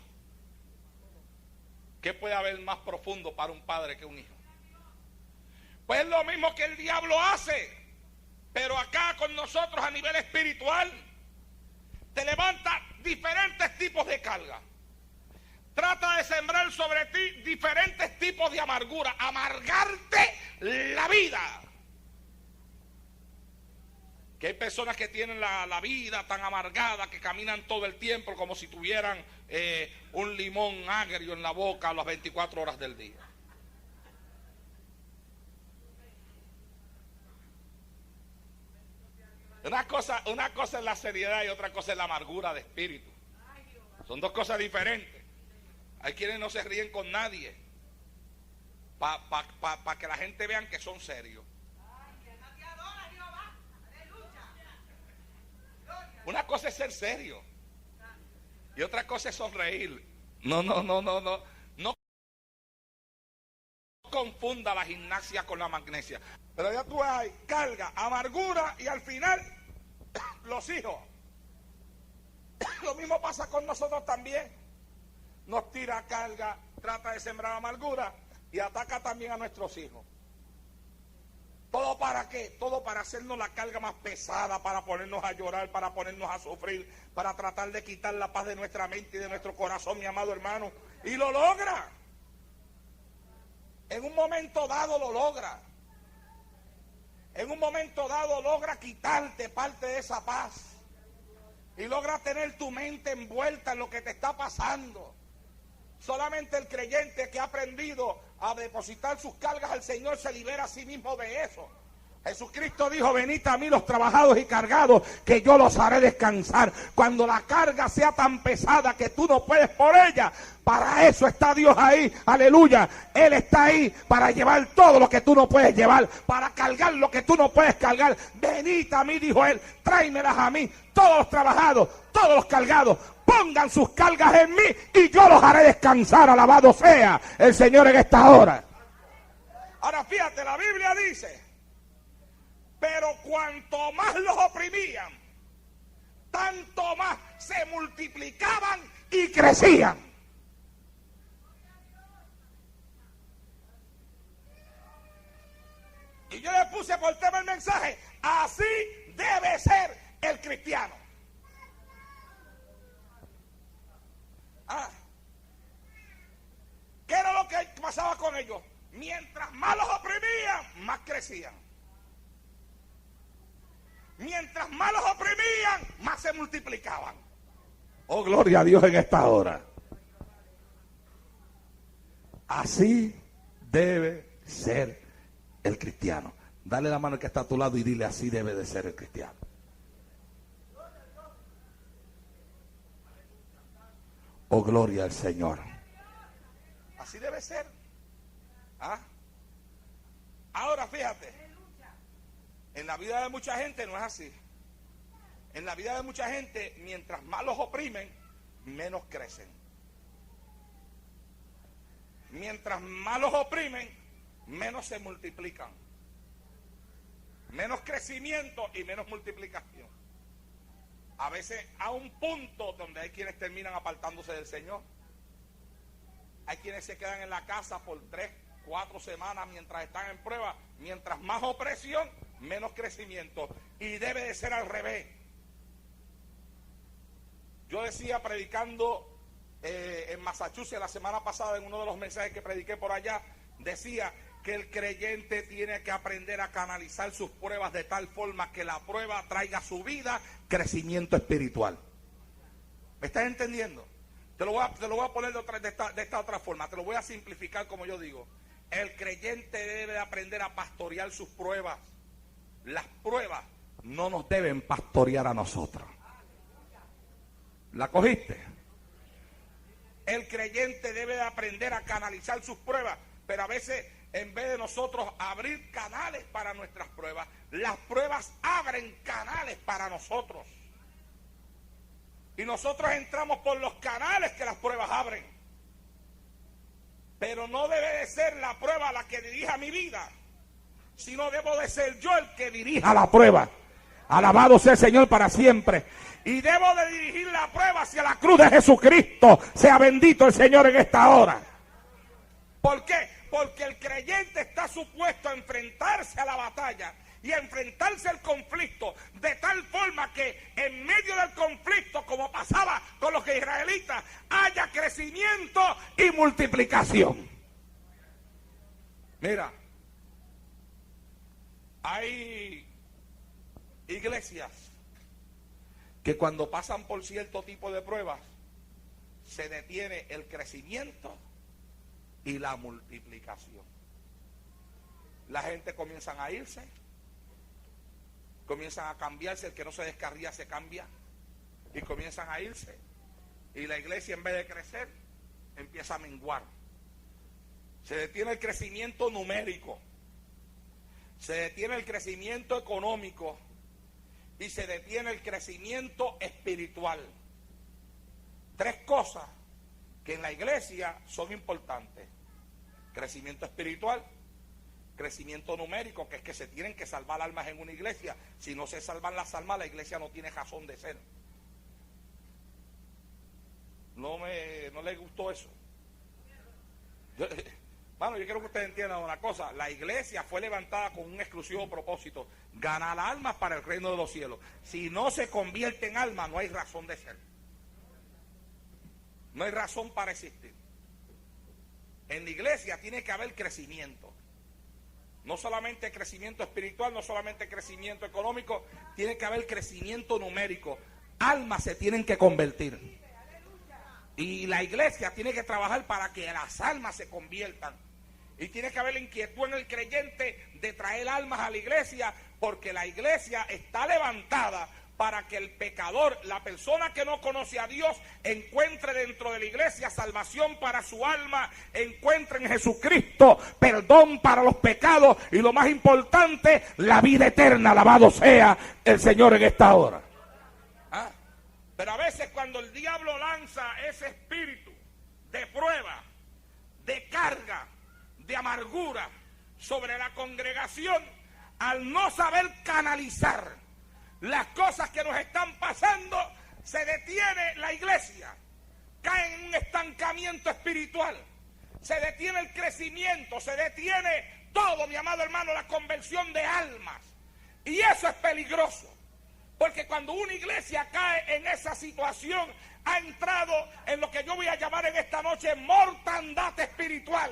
¿Qué puede haber más profundo para un padre que un hijo? Pues es lo mismo que el diablo hace, pero acá con nosotros a nivel espiritual te levanta diferentes tipos de carga. Trata de sembrar sobre ti diferentes tipos de amargura, amargarte la vida. Que hay personas que tienen la vida tan amargada que caminan todo el tiempo como si tuvieran un limón agrio en la boca a las 24 horas del día. Una cosa es la seriedad y otra cosa es la amargura de espíritu. Son dos cosas diferentes. Hay quienes no se ríen con nadie para que la gente vean que son serios. Una cosa es ser serio y otra cosa es sonreír. No confunda la gimnasia con la magnesia. Pero ya tú hay carga, amargura y al final los hijos. Lo mismo pasa con nosotros también. Nos tira carga, trata de sembrar amargura y ataca también a nuestros hijos. ¿Todo para qué? Todo para hacernos la carga más pesada, para ponernos a llorar, para ponernos a sufrir, para tratar de quitar la paz de nuestra mente y de nuestro corazón, mi amado hermano. Y lo logra. En un momento dado lo logra. En un momento dado logra quitarte parte de esa paz. Y logra tener tu mente envuelta en lo que te está pasando. Solamente el creyente que ha aprendido a depositar sus cargas al Señor se libera a sí mismo de eso. Jesucristo dijo, venid a mí los trabajados y cargados, que yo los haré descansar. Cuando la carga sea tan pesada que tú no puedes por ella, para eso está Dios ahí, aleluya. Él está ahí para llevar todo lo que tú no puedes llevar, para cargar lo que tú no puedes cargar. Venid a mí, dijo Él, tráemelas a mí, todos los trabajados, todos los cargados. Pongan sus cargas en mí y yo los haré descansar. Alabado sea el Señor en esta hora. Ahora fíjate, la Biblia dice, pero cuanto más los oprimían, tanto más se multiplicaban y crecían. Y yo le puse por tema el mensaje, así debe ser el cristiano. ¿Qué era lo que pasaba con ellos? Mientras más los oprimían, más crecían. Mientras más los oprimían, más se multiplicaban. Oh, gloria a Dios en esta hora. Así debe ser el cristiano. Dale la mano al que está a tu lado y dile, así debe de ser el cristiano. Oh, gloria al Señor. Así debe ser. ¿Ah? Ahora fíjate, en la vida de mucha gente no es así. En la vida de mucha gente, mientras más los oprimen, menos crecen. Mientras más los oprimen, menos se multiplican. Menos crecimiento y menos multiplicación. A veces a un punto donde hay quienes terminan apartándose del Señor. Hay quienes se quedan en la casa por 3, 4 semanas mientras están en prueba. Mientras más opresión, menos crecimiento. Y debe de ser al revés. Yo decía predicando en Massachusetts la semana pasada, en uno de los mensajes que prediqué por allá, decía que el creyente tiene que aprender a canalizar sus pruebas de tal forma que la prueba traiga a su vida crecimiento espiritual. ¿Me estás entendiendo? Te lo voy a poner de esta otra forma, te lo voy a simplificar como yo digo. El creyente debe de aprender a pastorear sus pruebas. Las pruebas no nos deben pastorear a nosotros. ¿La cogiste? El creyente debe de aprender a canalizar sus pruebas, pero a veces en vez de nosotros abrir canales para nuestras pruebas, las pruebas abren canales para nosotros. Y nosotros entramos por los canales que las pruebas abren. Pero no debe de ser la prueba la que dirija mi vida, sino debo de ser yo el que dirija la prueba. Alabado sea el Señor para siempre. Y debo de dirigir la prueba hacia la cruz de Jesucristo. Sea bendito el Señor en esta hora. ¿Por qué? Porque el creyente está supuesto a enfrentarse a la batalla y a enfrentarse al conflicto de tal forma que en medio del conflicto, como pasaba con los israelitas, haya crecimiento y multiplicación. Mira, hay iglesias que cuando pasan por cierto tipo de pruebas se detiene el crecimiento y la multiplicación. La gente comienzan a irse, comienzan a cambiarse, el que no se descarría se cambia y comienzan a irse, y la iglesia en vez de crecer empieza a menguar. Se detiene el crecimiento numérico, se detiene el crecimiento económico y se detiene el crecimiento espiritual. 3 cosas que en la iglesia son importantes: crecimiento espiritual, crecimiento numérico, que es que se tienen que salvar almas en una iglesia. Si no se salvan las almas, la iglesia no tiene razón de ser. No le gustó eso. Bueno, yo quiero que ustedes entiendan una cosa. La iglesia fue levantada con un exclusivo propósito: ganar almas para el reino de los cielos. Si no se convierte en alma, no hay razón de ser. No hay razón para existir. En la iglesia tiene que haber crecimiento. No solamente crecimiento espiritual, no solamente crecimiento económico, tiene que haber crecimiento numérico. Almas se tienen que convertir. Y la iglesia tiene que trabajar para que las almas se conviertan. Y tiene que haber inquietud en el creyente de traer almas a la iglesia, porque la iglesia está levantada para que el pecador, la persona que no conoce a Dios, encuentre dentro de la iglesia salvación para su alma, encuentre en Jesucristo perdón para los pecados y, lo más importante, la vida eterna. Alabado sea el Señor en esta hora. ¿Ah? Pero a veces cuando el diablo lanza ese espíritu de prueba, de carga, de amargura sobre la congregación, al no saber canalizar las cosas que nos están pasando, se detiene la iglesia, cae en un estancamiento espiritual, se detiene el crecimiento, se detiene todo, mi amado hermano, la conversión de almas. Y eso es peligroso, porque cuando una iglesia cae en esa situación, ha entrado en lo que yo voy a llamar en esta noche mortandad espiritual.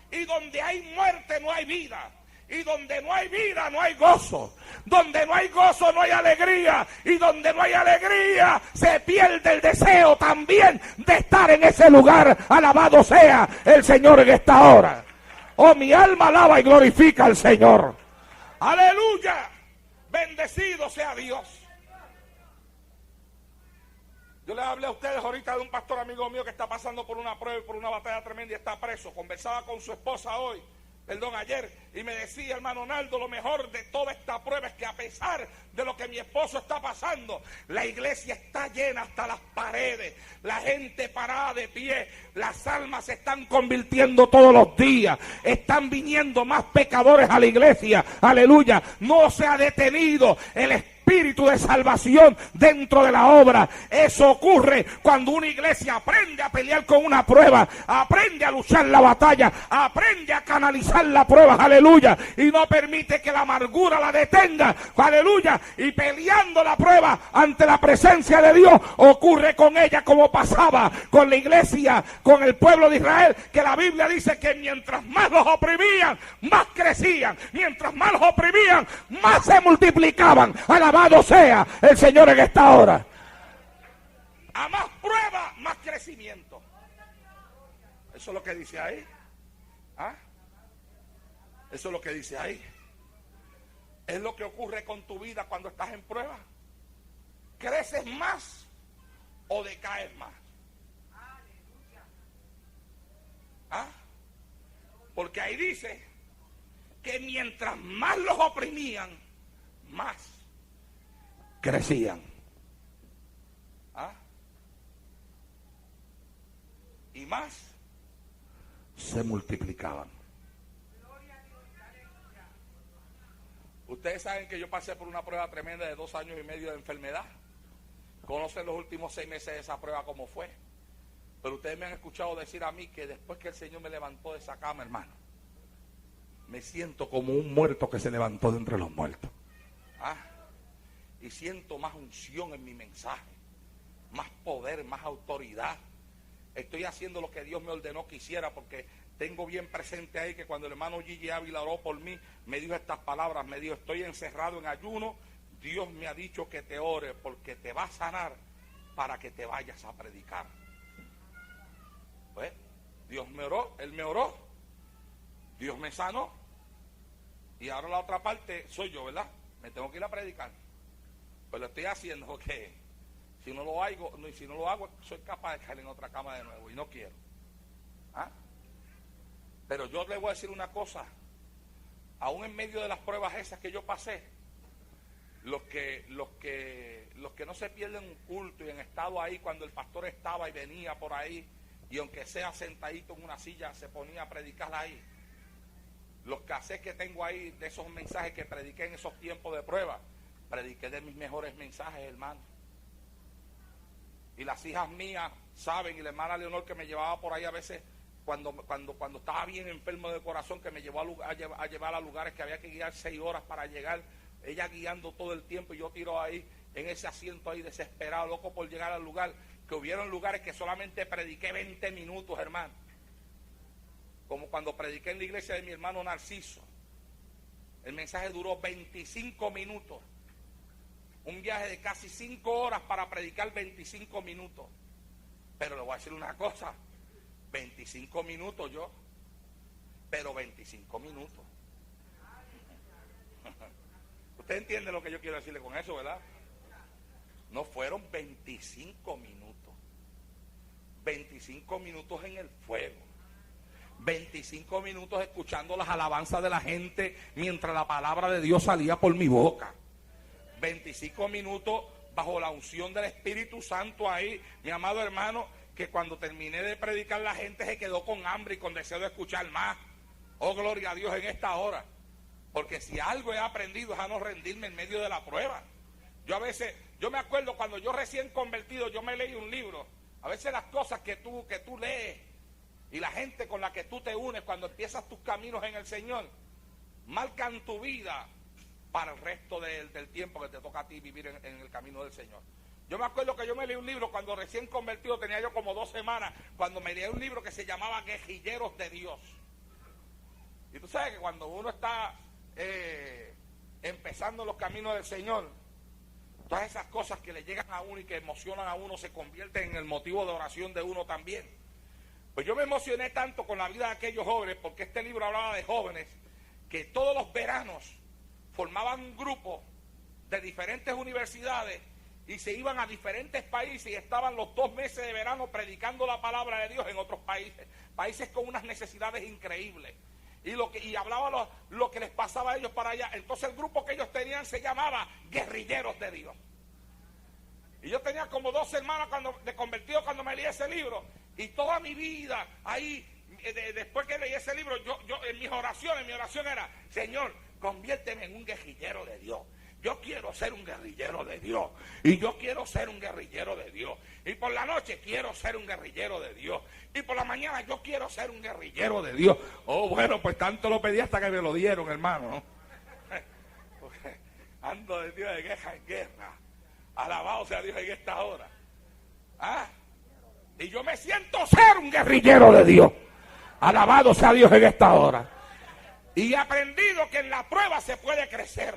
Y donde hay muerte no hay vida. Y donde no hay vida no hay gozo. Donde no hay gozo no hay alegría. Y donde no hay alegría se pierde el deseo también de estar en ese lugar. Alabado sea el Señor en esta hora. Oh, mi alma alaba y glorifica al Señor. Aleluya. Bendecido sea Dios. Yo les hablé a ustedes ahorita de un pastor amigo mío que está pasando por una prueba y por una batalla tremenda y está preso. Conversaba con su esposa ayer, y me decía, hermano Naldo, lo mejor de toda esta prueba es que a pesar de lo que mi esposo está pasando, la iglesia está llena hasta las paredes, la gente parada de pie, las almas se están convirtiendo todos los días, están viniendo más pecadores a la iglesia, aleluya, no se ha detenido el espíritu de salvación dentro de la obra. Eso ocurre cuando una iglesia aprende a pelear con una prueba, aprende a luchar la batalla, aprende a canalizar la prueba, aleluya, y no permite que la amargura la detenga, aleluya, y peleando la prueba ante la presencia de Dios, ocurre con ella como pasaba con la iglesia, con el pueblo de Israel, que la Biblia dice que mientras más los oprimían, más crecían, mientras más los oprimían, más se multiplicaban. Alabado sea el Señor en esta hora. A más prueba, más crecimiento. Eso es lo que dice ahí. ¿Ah? Eso es lo que dice ahí. Es lo que ocurre con tu vida cuando estás en prueba. ¿Creces más o decaes más? ¿Ah? Porque ahí dice que mientras más los oprimían, más crecían. ¿Ah? Y más se multiplicaban. Ustedes saben que yo pasé por una prueba tremenda de 2 años y medio de enfermedad. Conocen los últimos 6 meses de esa prueba cómo fue. Pero ustedes me han escuchado decir a mí que después que el Señor me levantó de esa cama, hermano, me siento como un muerto que se levantó de entre los muertos. ¿Ah? Y siento más unción en mi mensaje, más poder, más autoridad. Estoy haciendo lo que Dios me ordenó que hiciera, porque tengo bien presente ahí que cuando el hermano Gigi Ávila oró por mí, me dijo estas palabras, me dijo, estoy encerrado en ayuno, Dios me ha dicho que te ore porque te va a sanar para que te vayas a predicar. Pues, Dios me oró, Él me oró, Dios me sanó, y ahora la otra parte soy yo, ¿verdad? Me tengo que ir a predicar. Pues lo estoy haciendo porque si no lo hago, soy capaz de caer en otra cama de nuevo y no quiero. ¿Ah? Pero yo le voy a decir una cosa, aún en medio de las pruebas esas que yo pasé, los que no se pierden un culto y han estado ahí cuando el pastor estaba y venía por ahí, y aunque sea sentadito en una silla se ponía a predicar ahí, los cassettes que tengo ahí de esos mensajes que prediqué en esos tiempos de prueba, prediqué de mis mejores mensajes, hermano. Y las hijas mías saben, y la hermana Leonor que me llevaba por ahí a veces cuando estaba bien enfermo de corazón, que me llevó a llevar a lugares que había que guiar 6 horas para llegar, ella guiando todo el tiempo y yo tiro ahí en ese asiento ahí desesperado, loco por llegar al lugar, que hubieron lugares que solamente prediqué 20 minutos, hermano. Como cuando prediqué en la iglesia de mi hermano Narciso. El mensaje duró 25 minutos. Un viaje de casi 5 horas para predicar 25 minutos. Pero le voy a decir una cosa, 25 minutos yo, pero 25 minutos. Usted entiende lo que yo quiero decirle con eso, ¿verdad? No fueron 25 minutos. 25 minutos en el fuego. 25 minutos escuchando las alabanzas de la gente mientras la palabra de Dios salía por mi boca. 25 minutos bajo la unción del Espíritu Santo ahí, mi amado hermano, que cuando terminé de predicar la gente se quedó con hambre y con deseo de escuchar más. Oh, gloria a Dios en esta hora. Porque si algo he aprendido es a no rendirme en medio de la prueba. Yo me acuerdo cuando yo recién convertido, yo me leí un libro. A veces las cosas que tú lees y la gente con la que tú te unes cuando empiezas tus caminos en el Señor, marcan tu vida para el resto del tiempo que te toca a ti vivir en el camino del Señor. Yo me acuerdo que yo me leí un libro cuando recién convertido, tenía yo como 2 semanas, cuando me leí un libro que se llamaba Guerrilleros de Dios. Y tú sabes que cuando uno está empezando los caminos del Señor, todas esas cosas que le llegan a uno y que emocionan a uno se convierten en el motivo de oración de uno también. Pues yo me emocioné tanto con la vida de aquellos jóvenes, porque este libro hablaba de jóvenes que todos los veranos formaban un grupo de diferentes universidades y se iban a diferentes países y estaban los 2 meses de verano predicando la palabra de Dios en otros países con unas necesidades increíbles. Y hablaba lo que les pasaba a ellos para allá. Entonces el grupo que ellos tenían se llamaba Guerrilleros de Dios. Y yo tenía como 2 semanas de convertido cuando me leí ese libro. Y toda mi vida ahí, después que leí ese libro, yo en mi oración era: Señor, conviérteme en un guerrillero de Dios. Yo quiero ser un guerrillero de Dios. Y yo quiero ser un guerrillero de Dios. Y por la noche quiero ser un guerrillero de Dios. Y por la mañana yo quiero ser un guerrillero de Dios. Oh, bueno, pues tanto lo pedí hasta que me lo dieron, hermano, ¿no? Porque ando de Dios de guerra en guerra. Alabado sea Dios en esta hora. ¿Ah? Y yo me siento ser un guerrillero de Dios. Alabado sea Dios en esta hora. Y he aprendido que en la prueba se puede crecer.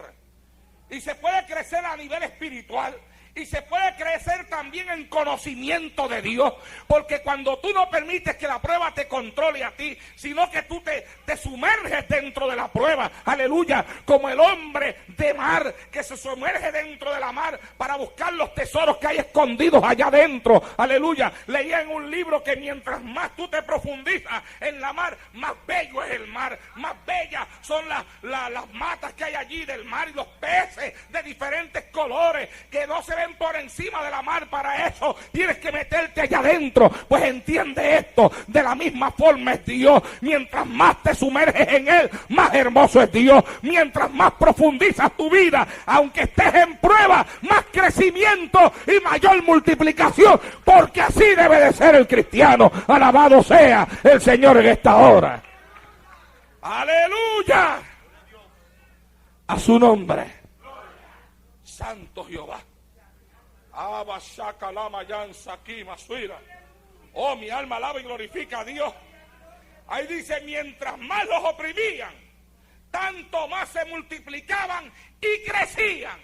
Y se puede crecer a nivel espiritual. Y se puede crecer también en conocimiento de Dios. Porque cuando tú no permites que la prueba te controle a ti, sino que tú te sumerges dentro de la prueba, aleluya, como el hombre de mar que se sumerge dentro de la mar para buscar los tesoros que hay escondidos allá adentro, aleluya. Leía en un libro que mientras más tú te profundizas en la mar, más bello es el mar, más bellas son las matas que hay allí del mar y los peces de diferentes colores que no se ven por encima de la mar. Para eso tienes que meterte allá adentro. Pues entiende esto: de la misma forma es Dios. Mientras más te sumerges en Él, más hermoso es Dios. Mientras más profundizas tu vida, aunque estés en prueba, más crecimiento y mayor multiplicación, porque así debe de ser el cristiano. Alabado sea el Señor en esta hora. Aleluya a su nombre. Santo Jehová. Oh, mi alma alaba y glorifica a Dios. Ahí dice: mientras más los oprimían, tanto más se multiplicaban y crecían.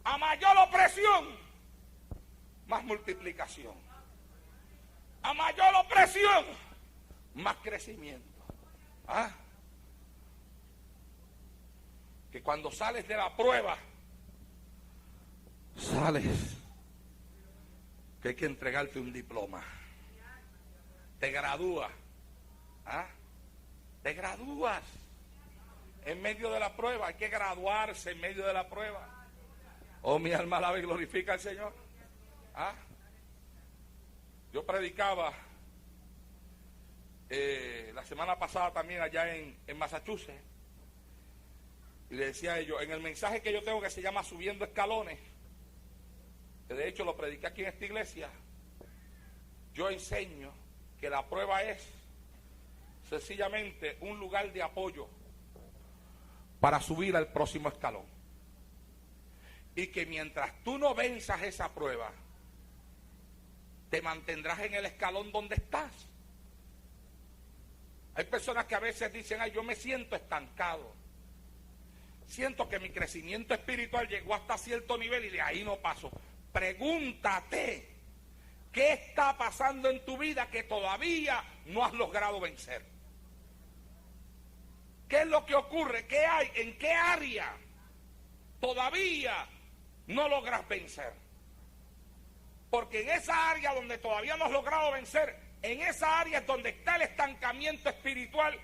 A mayor opresión, más multiplicación. A mayor opresión, más crecimiento. ¿Ah? Que cuando sales de la prueba, sales que hay que entregarte un diploma. Te gradúas. ¿Ah? Te gradúas en medio de la prueba. Hay que graduarse en medio de la prueba. Oh, mi alma alaba y glorifica al Señor. ¿Ah? Yo predicaba la semana pasada también allá en Massachusetts. Y le decía a ellos, en el mensaje que yo tengo que se llama Subiendo Escalones, que de hecho lo prediqué aquí en esta iglesia, yo enseño que la prueba es sencillamente un lugar de apoyo para subir al próximo escalón. Y que mientras tú no venzas esa prueba, te mantendrás en el escalón donde estás. Hay personas que a veces dicen: ay, yo me siento estancado. Siento que mi crecimiento espiritual llegó hasta cierto nivel y de ahí no paso. Pregúntate, ¿qué está pasando en tu vida que todavía no has logrado vencer? ¿Qué es lo que ocurre? ¿Qué hay? ¿En qué área todavía no logras vencer? Porque en esa área donde todavía no has logrado vencer, en esa área es donde está el estancamiento espiritual.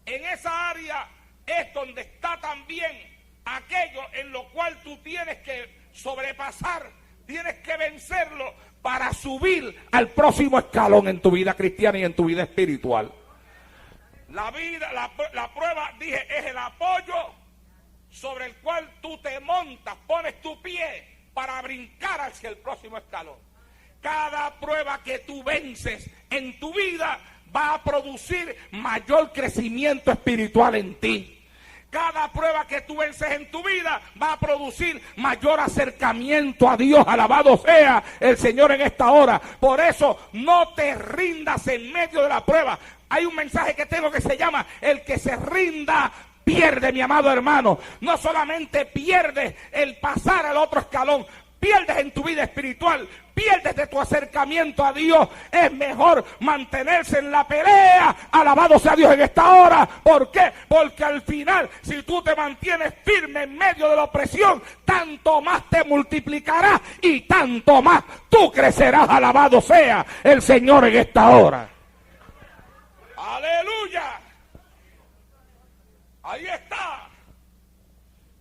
En esa área es donde está también aquello en lo cual tú tienes que sobrepasar, tienes que vencerlo para subir al próximo escalón en tu vida cristiana y en tu vida espiritual. La prueba, dije, es el apoyo sobre el cual tú te montas, pones tu pie para brincar hacia el próximo escalón. Cada prueba que tú vences en tu vida va a producir mayor crecimiento espiritual en ti. Cada prueba que tú vences en tu vida va a producir mayor acercamiento a Dios. Alabado sea el Señor en esta hora. Por eso no te rindas en medio de la prueba. Hay un mensaje que tengo que se llama: el que se rinda pierde, mi amado hermano. No solamente pierde el pasar al otro escalón, pierdes en tu vida espiritual, pierdes de tu acercamiento a Dios. Es mejor mantenerse en la pelea. Alabado sea Dios en esta hora. ¿Por qué? Porque al final, si tú te mantienes firme en medio de la opresión, tanto más te multiplicarás y tanto más tú crecerás. Alabado sea el Señor en esta hora. Aleluya. Ahí está.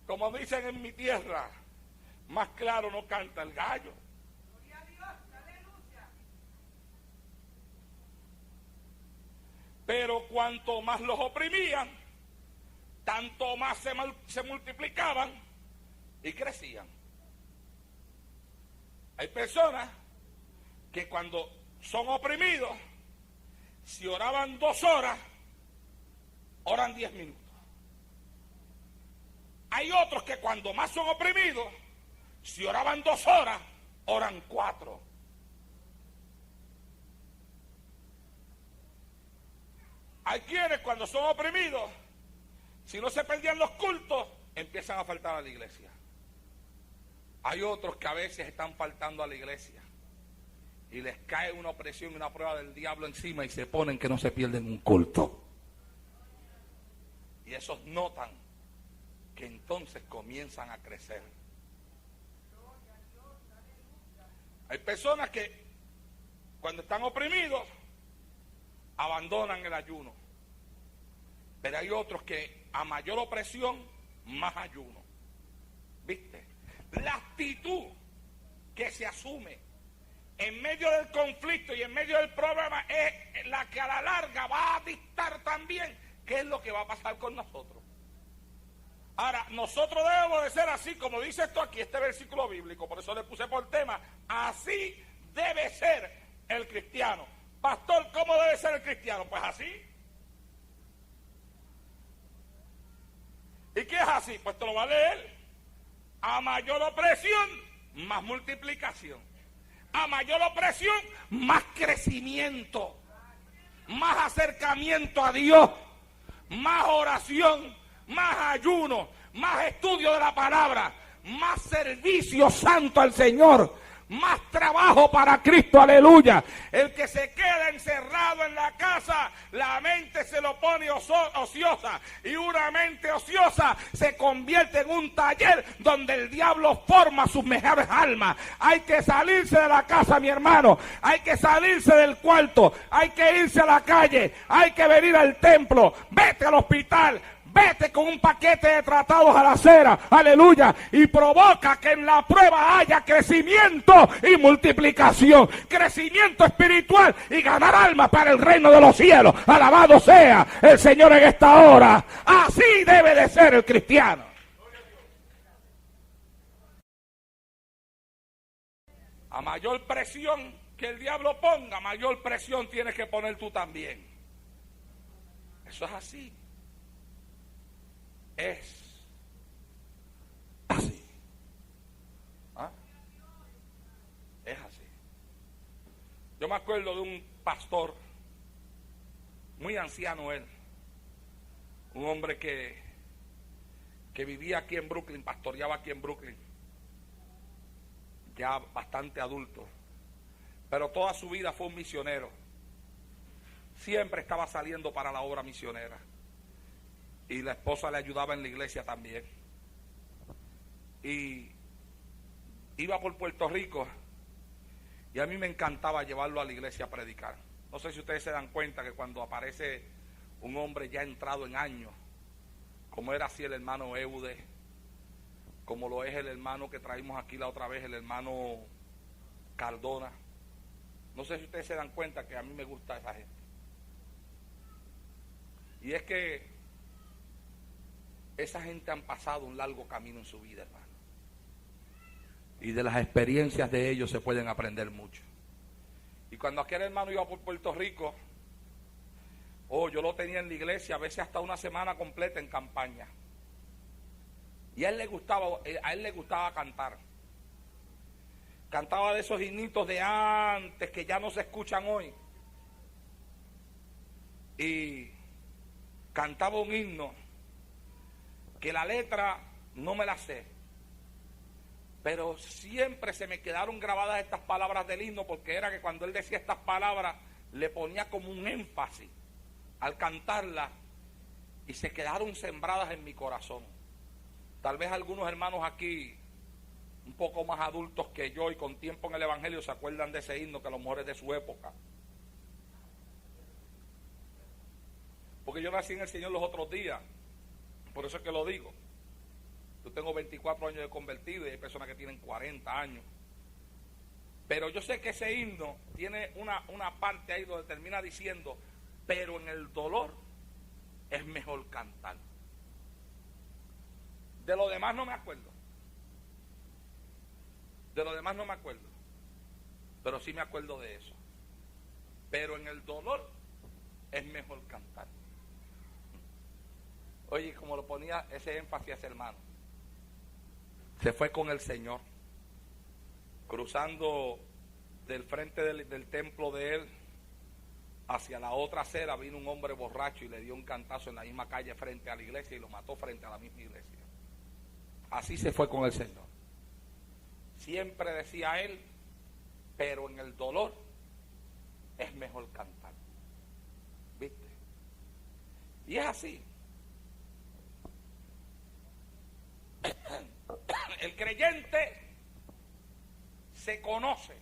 Como dicen en mi tierra, más claro no canta el gallo. Gloria a Dios, aleluya. Pero cuanto más los oprimían, tanto más se multiplicaban y crecían. Hay personas que cuando son oprimidos, si oraban 2 horas, oran 10 minutos. Hay otros que cuando más son oprimidos, si oraban 2 horas, oran 4. Hay quienes cuando son oprimidos, si no se perdían los cultos, empiezan a faltar a la iglesia. Hay otros que a veces están faltando a la iglesia y les cae una opresión y una prueba del diablo encima y se ponen que no se pierden un culto. Y esos notan que entonces comienzan a crecer. Hay personas que cuando están oprimidos abandonan el ayuno, pero hay otros que a mayor opresión más ayuno. ¿Viste? La actitud que se asume en medio del conflicto y en medio del problema es la que a la larga va a dictar también qué es lo que va a pasar con nosotros. Ahora, nosotros debemos de ser así, como dice esto aquí, este versículo bíblico, por eso le puse por tema, así debe ser el cristiano. Pastor, ¿cómo debe ser el cristiano? Pues así. ¿Y qué es así? Pues te lo va a leer. A mayor opresión, más multiplicación. A mayor opresión, más crecimiento. Más acercamiento a Dios. Más oración. Más ayuno, más estudio de la palabra, más servicio santo al Señor, más trabajo para Cristo, aleluya. El que se queda encerrado en la casa, la mente se lo pone ociosa, y una mente ociosa se convierte en un taller donde el diablo forma sus mejores almas. Hay que salirse de la casa, mi hermano, hay que salirse del cuarto, hay que irse a la calle, hay que venir al templo, vete al hospital, vete con un paquete de tratados a la acera, aleluya, y provoca que en la prueba haya crecimiento y multiplicación, crecimiento espiritual y ganar almas para el reino de los cielos. Alabado sea el Señor en esta hora. Así debe de ser el cristiano. A mayor presión que el diablo ponga, mayor presión tienes que poner tú también. Eso es así. Es así. ¿Ah? Es así. Yo me acuerdo de un pastor, muy anciano él, un hombre que vivía aquí en Brooklyn, pastoreaba aquí en Brooklyn, ya bastante adulto, pero toda su vida fue un misionero. Siempre estaba saliendo para la obra misionera. Y la esposa le ayudaba en la iglesia también. Y iba por Puerto Rico y a mí me encantaba llevarlo a la iglesia a predicar. No sé si ustedes se dan cuenta que cuando aparece un hombre ya entrado en años, como era así el hermano Eude, como lo es el hermano que traímos aquí la otra vez, el hermano Cardona. No sé si ustedes se dan cuenta que a mí me gusta esa gente. Y es que esa gente han pasado un largo camino en su vida, hermano. Y de las experiencias de ellos se pueden aprender mucho. Y cuando aquel hermano iba por Puerto Rico, yo lo tenía en la iglesia, a veces hasta una semana completa en campaña. Y a él le gustaba cantar. Cantaba de esos himnitos de antes que ya no se escuchan hoy. Y cantaba un himno que la letra no me la sé, Pero siempre se me quedaron grabadas estas palabras del himno, porque era que cuando él decía estas palabras le ponía como un énfasis al cantarlas y se quedaron sembradas en mi corazón. Tal vez algunos hermanos aquí un poco más adultos que yo y con tiempo en el evangelio se acuerdan de ese himno, que a lo mejor es de su época. Porque yo nací en el Señor los otros días, por eso es que lo digo. Yo tengo 24 años de convertido y hay personas que tienen 40 años. Pero yo sé que ese himno tiene una parte ahí donde termina diciendo, pero en el dolor es mejor cantar. De lo demás no me acuerdo. De lo demás no me acuerdo. Pero sí me acuerdo de eso. Pero en el dolor es mejor cantar. Oye, como lo ponía ese énfasis ese hermano. Se fue con el Señor, cruzando del frente del templo de él hacia la otra acera. Vino un hombre borracho y le dio un cantazo en la misma calle frente a la iglesia y lo mató frente a la misma iglesia. Así se fue con el Señor. Siempre decía él, pero en el dolor es mejor cantar. ¿Viste? Y es así. El creyente se conoce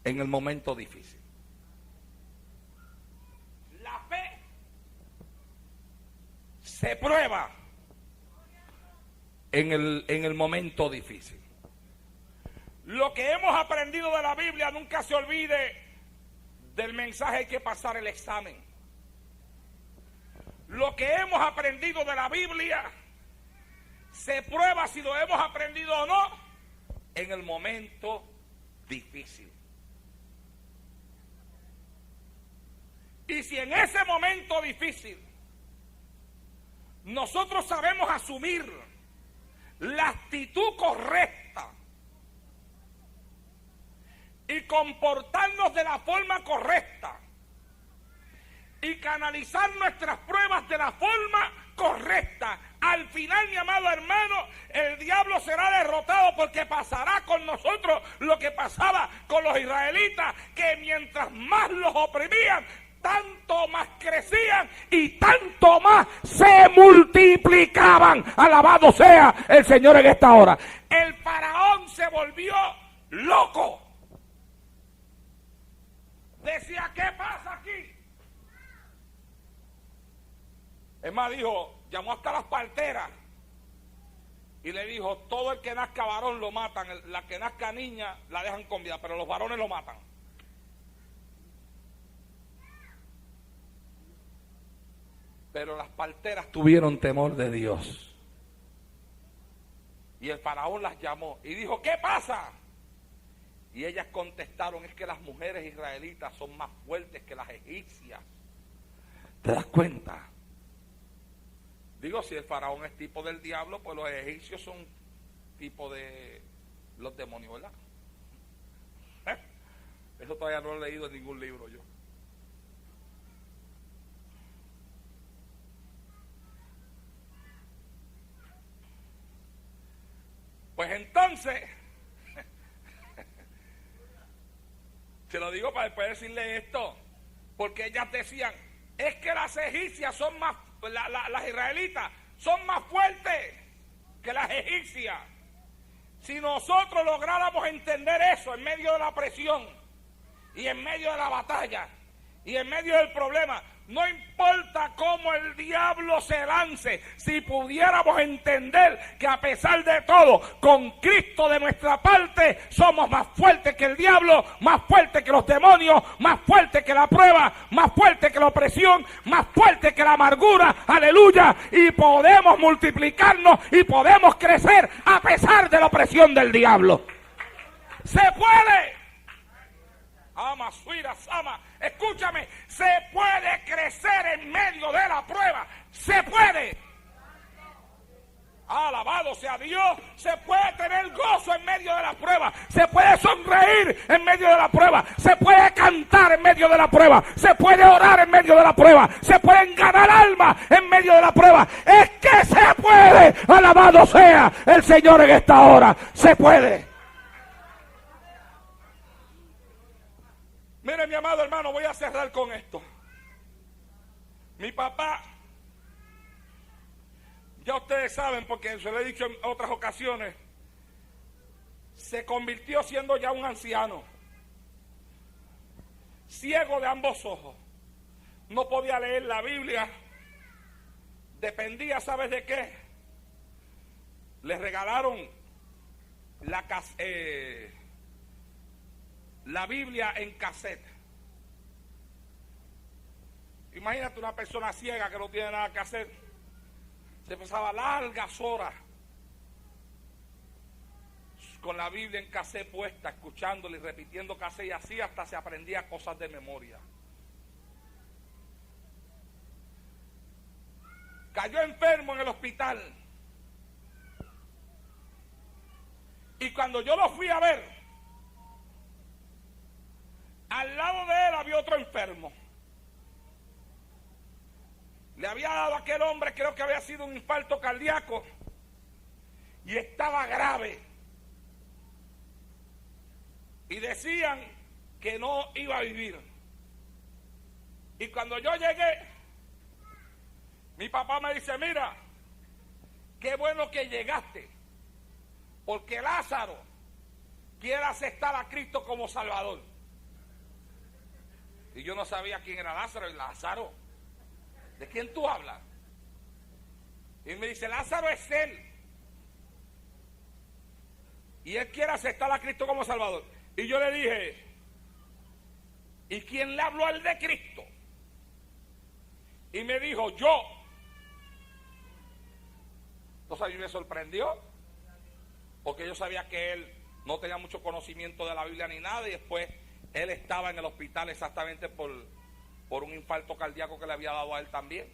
en el momento difícil. La fe se prueba en el momento difícil. Lo que hemos aprendido de la Biblia, nunca se olvide del mensaje, hay que pasar el examen. Lo que hemos aprendido de la Biblia se prueba si lo hemos aprendido o no en el momento difícil. Y si en ese momento difícil nosotros sabemos asumir la actitud correcta y comportarnos de la forma correcta y canalizar nuestras pruebas de la forma correcta, al final, mi amado hermano, el diablo será derrotado, porque pasará con nosotros lo que pasaba con los israelitas, que mientras más los oprimían, tanto más crecían y tanto más se multiplicaban. Alabado sea el Señor en esta hora. El faraón se volvió loco. Decía, ¿qué pasa aquí? Es más, dijo, llamó hasta las parteras y le dijo, todo el que nazca varón lo matan, la que nazca niña la dejan con vida, pero los varones lo matan. Pero las parteras tuvieron temor de Dios. Y el faraón las llamó y dijo, ¿qué pasa? Y ellas contestaron, es que las mujeres israelitas son más fuertes que las egipcias. ¿Te das cuenta? Digo, si el faraón es tipo del diablo, pues los egipcios son tipo de los demonios, ¿verdad? Eso todavía no lo he leído en ningún libro yo. Pues entonces, se lo digo para después decirle esto, porque ellas decían, es que las egipcias son más, las israelitas son más fuertes que las egipcias. Si nosotros lográramos entender eso en medio de la presión y en medio de la batalla y en medio del problema, no importa cómo el diablo se lance, si pudiéramos entender que a pesar de todo, con Cristo de nuestra parte, somos más fuertes que el diablo, más fuertes que los demonios, más fuertes que la prueba, más fuertes que la opresión, más fuertes que la amargura, aleluya, y podemos multiplicarnos y podemos crecer a pesar de la opresión del diablo. ¡Se puede! Ama, suira, sama. Escúchame, se puede crecer en medio de la prueba. Se puede. Alabado sea Dios. Se puede tener gozo en medio de la prueba. Se puede sonreír en medio de la prueba. Se puede cantar en medio de la prueba, se puede orar en medio de la prueba, se pueden ganar almas en medio de la prueba. Es que se puede. Alabado sea el Señor en esta hora. Se puede. Mire, mi amado hermano, voy a cerrar con esto. Mi papá, ya ustedes saben, porque se lo he dicho en otras ocasiones, se convirtió siendo ya un anciano, ciego de ambos ojos, no podía leer la Biblia, dependía, ¿sabes de qué? Le regalaron la Biblia en cassette. Imagínate una persona ciega que no tiene nada que hacer, se pasaba largas horas con la Biblia en cassette puesta, escuchándola y repitiendo cassette, y así hasta se aprendía cosas de memoria. Cayó enfermo en el hospital, y cuando yo lo fui a ver, al lado de él había otro enfermo. Le había dado a aquel hombre, creo que había sido un infarto cardíaco, y estaba grave. Y decían que no iba a vivir. Y cuando yo llegué, mi papá me dice: mira, qué bueno que llegaste, porque Lázaro quiere aceptar a Cristo como Salvador. Y yo no sabía quién era Lázaro. Y Lázaro, ¿de quién tú hablas? Y me dice: Lázaro es él, y él quiere aceptar a Cristo como Salvador. Y yo le dije: ¿y quién le habló al de Cristo? Y me dijo: yo. Entonces a mí me sorprendió, porque yo sabía que él no tenía mucho conocimiento de la Biblia ni nada, y después él estaba en el hospital exactamente por un infarto cardíaco que le había dado a él también.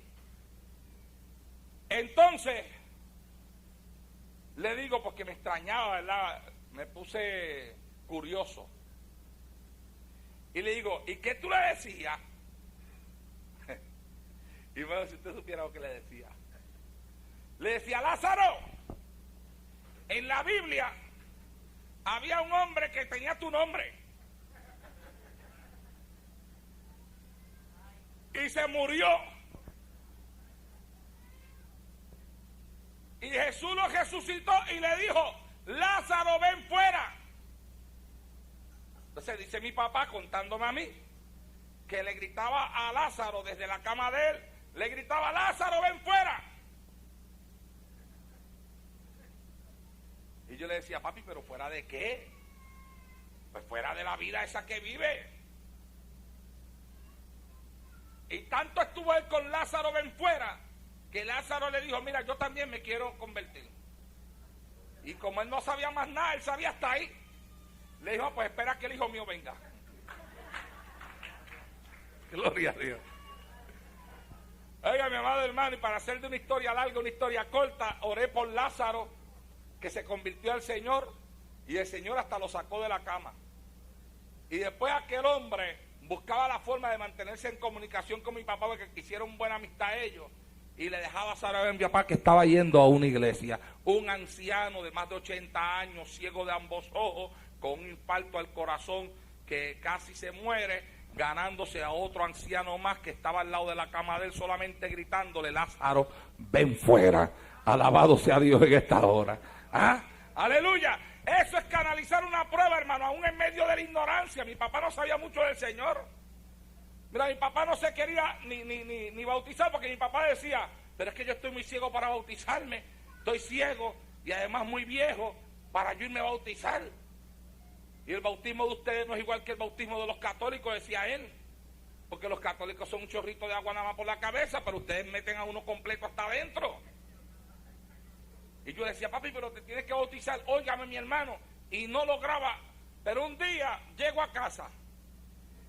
Entonces le digo, porque me extrañaba, ¿verdad? Me puse curioso. Y le digo: ¿y qué tú le decías? Y bueno, si usted supiera lo que le decía. Le decía: Lázaro, en la Biblia había un hombre que tenía tu nombre y se murió, y Jesús lo resucitó y le dijo: Lázaro, ven fuera. Entonces dice mi papá, contándome a mí, que le gritaba a Lázaro desde la cama de él, le gritaba: Lázaro, ven fuera. Y yo le decía: papi, ¿pero fuera de qué? Pues fuera de la vida esa que vive. Y tanto estuvo él con Lázaro, ven fuera, que Lázaro le dijo: mira, yo también me quiero convertir. Y como él no sabía más nada, él sabía hasta ahí, le dijo: pues espera que el hijo mío venga. Gloria a Dios. Oiga, mi amado hermano, y para hacer de una historia larga una historia corta, oré por Lázaro, que se convirtió al Señor, y el Señor hasta lo sacó de la cama. Y después aquel hombre buscaba la forma de mantenerse en comunicación con mi papá, porque hicieron buena amistad ellos, y le dejaba saber a mi papá que estaba yendo a una iglesia. Un anciano de más de 80 años, ciego de ambos ojos, con un infarto al corazón, que casi se muere, ganándose a otro anciano más que estaba al lado de la cama de él, solamente gritándole: Lázaro, ven fuera. Alabado sea Dios en esta hora. ¿Ah? Aleluya. Eso es canalizar una prueba, hermano, aún en medio de la ignorancia. Mi papá no sabía mucho del Señor. Mira, mi papá no se quería ni bautizar, porque mi papá decía: pero es que yo estoy muy ciego para bautizarme, estoy ciego y además muy viejo para yo irme a bautizar. Y el bautismo de ustedes no es igual que el bautismo de los católicos, decía él, porque los católicos son un chorrito de agua nada más por la cabeza, pero ustedes meten a uno completo hasta adentro. Y yo decía: papi, pero te tienes que bautizar. Óigame, mi hermano, y no lograba. Pero un día llego a casa,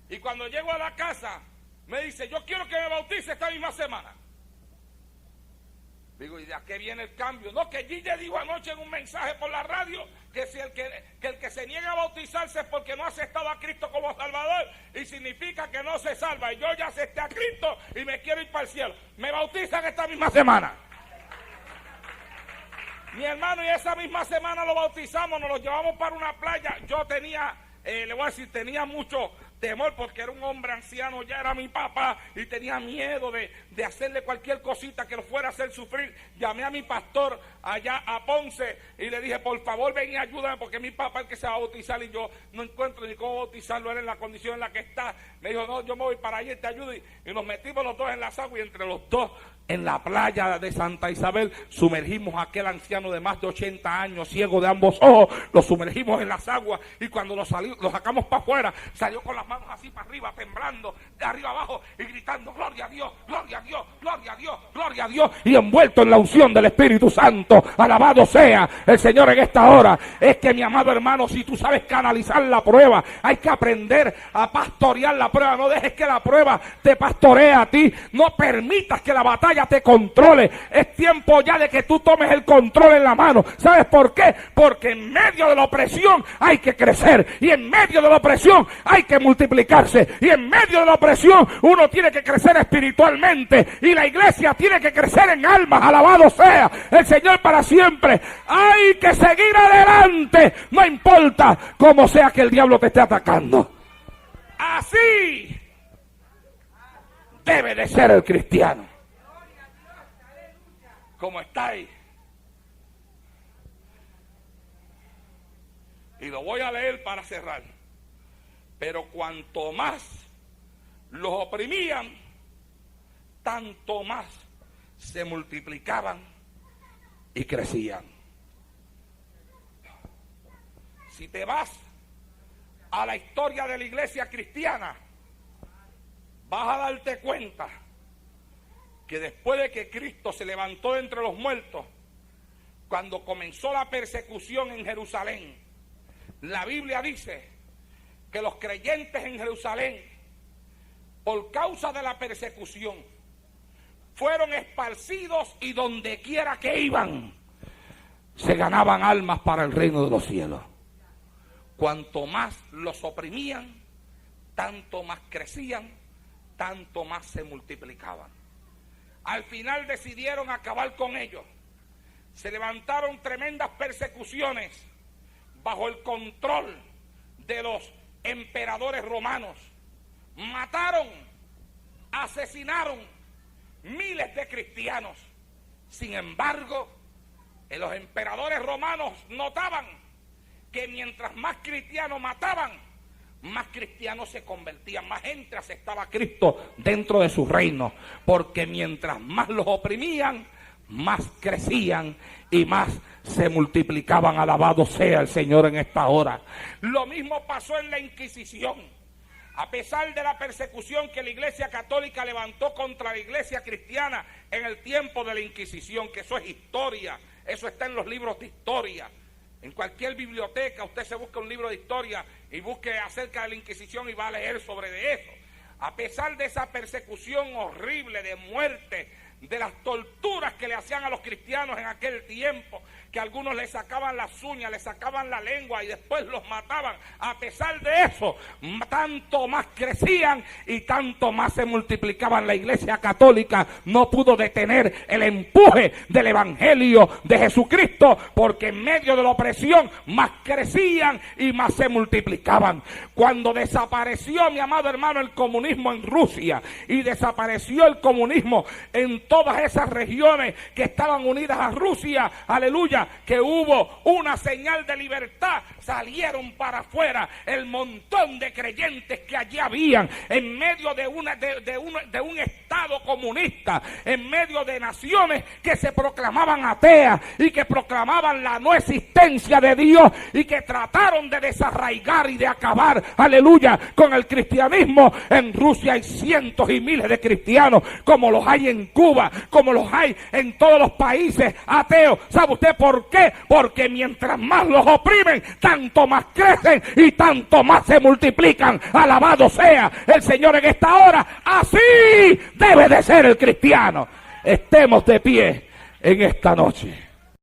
y cuando llego a la casa me dice: yo quiero que me bautice esta misma semana. Digo: ¿y de a qué viene el cambio? No, que Gille dijo anoche en un mensaje por la radio que si el que se niega a bautizarse es porque no ha aceptado a Cristo como Salvador, y significa que no se salva. Y yo ya acepté a Cristo y me quiero ir para el cielo. Me bautizan esta misma semana. Mi hermano, y esa misma semana lo bautizamos, nos lo llevamos para una playa. Yo tenía, le voy a decir, tenía mucho temor porque era un hombre anciano, ya era mi papá, y tenía miedo de hacerle cualquier cosita que lo fuera a hacer sufrir. Llamé a mi pastor allá a Ponce y le dije, por favor ven y ayúdame, porque mi papá es el que se va a bautizar y yo no encuentro ni cómo bautizarlo, él en la condición en la que está. Me dijo, no, yo me voy para allá y te ayudo. Y nos metimos los dos en las aguas, y entre los dos en la playa de Santa Isabel sumergimos a aquel anciano de más de 80 años, ciego de ambos ojos, lo sumergimos en las aguas, y cuando lo sacamos para afuera, salió con las manos así para arriba, temblando de arriba abajo y gritando, gloria a Dios, gloria a Dios, gloria a Dios, gloria a Dios, y envuelto en la unción del Espíritu Santo. Alabado sea el Señor en esta hora. Es que, mi amado hermano, si tú sabes canalizar la prueba, hay que aprender a pastorear la prueba. No dejes que la prueba te pastoree a ti, no permitas que la batalla te controle. Es tiempo ya de que tú tomes el control en la mano. ¿Sabes por qué? Porque en medio de la opresión hay que crecer, y en medio de la opresión hay que multiplicarse, y en medio de la opresión uno tiene que crecer espiritualmente, y la iglesia tiene que crecer en almas. Alabado sea el Señor para siempre. Hay que seguir adelante, no importa cómo sea que el diablo te esté atacando. Así debe de ser el cristiano. ¿Cómo estáis? Y lo voy a leer para cerrar. Pero cuanto más los oprimían, tanto más se multiplicaban y crecían. Si te vas a la historia de la iglesia cristiana, vas a darte cuenta que después de que Cristo se levantó de entre los muertos, cuando comenzó la persecución en Jerusalén, la Biblia dice que los creyentes en Jerusalén, por causa de la persecución, fueron esparcidos, y donde quiera que iban, se ganaban almas para el reino de los cielos. Cuanto más los oprimían, tanto más crecían, tanto más se multiplicaban. Al final decidieron acabar con ellos. Se levantaron tremendas persecuciones bajo el control de los emperadores romanos. Mataron, asesinaron miles de cristianos. Sin embargo, los emperadores romanos notaban que mientras más cristianos mataban, más cristianos se convertían, más gente aceptaba a Cristo dentro de su reino, porque mientras más los oprimían, más crecían y más se multiplicaban. Alabado sea el Señor en esta hora. Lo mismo pasó en la Inquisición. A pesar de la persecución que la Iglesia Católica levantó contra la Iglesia Cristiana en el tiempo de la Inquisición, que eso es historia, eso está en los libros de historia. En cualquier biblioteca usted se busca un libro de historia y busque acerca de la Inquisición y va a leer sobre eso. A pesar de esa persecución horrible de muerte, de las torturas que le hacían a los cristianos en aquel tiempo, que algunos les sacaban las uñas, les sacaban la lengua y después los mataban. A pesar de eso, tanto más crecían y tanto más se multiplicaban. La Iglesia Católica no pudo detener el empuje del Evangelio de Jesucristo, porque en medio de la opresión más crecían y más se multiplicaban. Cuando desapareció, mi amado hermano, el comunismo en Rusia, y desapareció el comunismo en todas esas regiones que estaban unidas a Rusia, aleluya, que hubo una señal de libertad, salieron para afuera el montón de creyentes que allí habían, en medio de un estado comunista, en medio de naciones que se proclamaban ateas y que proclamaban la no existencia de Dios, y que trataron de desarraigar y de acabar, aleluya, con el cristianismo. En Rusia hay cientos y miles de cristianos, como los hay en Cuba, como los hay en todos los países ateos. ¿Sabe usted por qué? Porque mientras más los oprimen, tanto más crecen y tanto más se multiplican. Alabado sea el Señor en esta hora. Así debe de ser el cristiano. Estemos de pie en esta noche.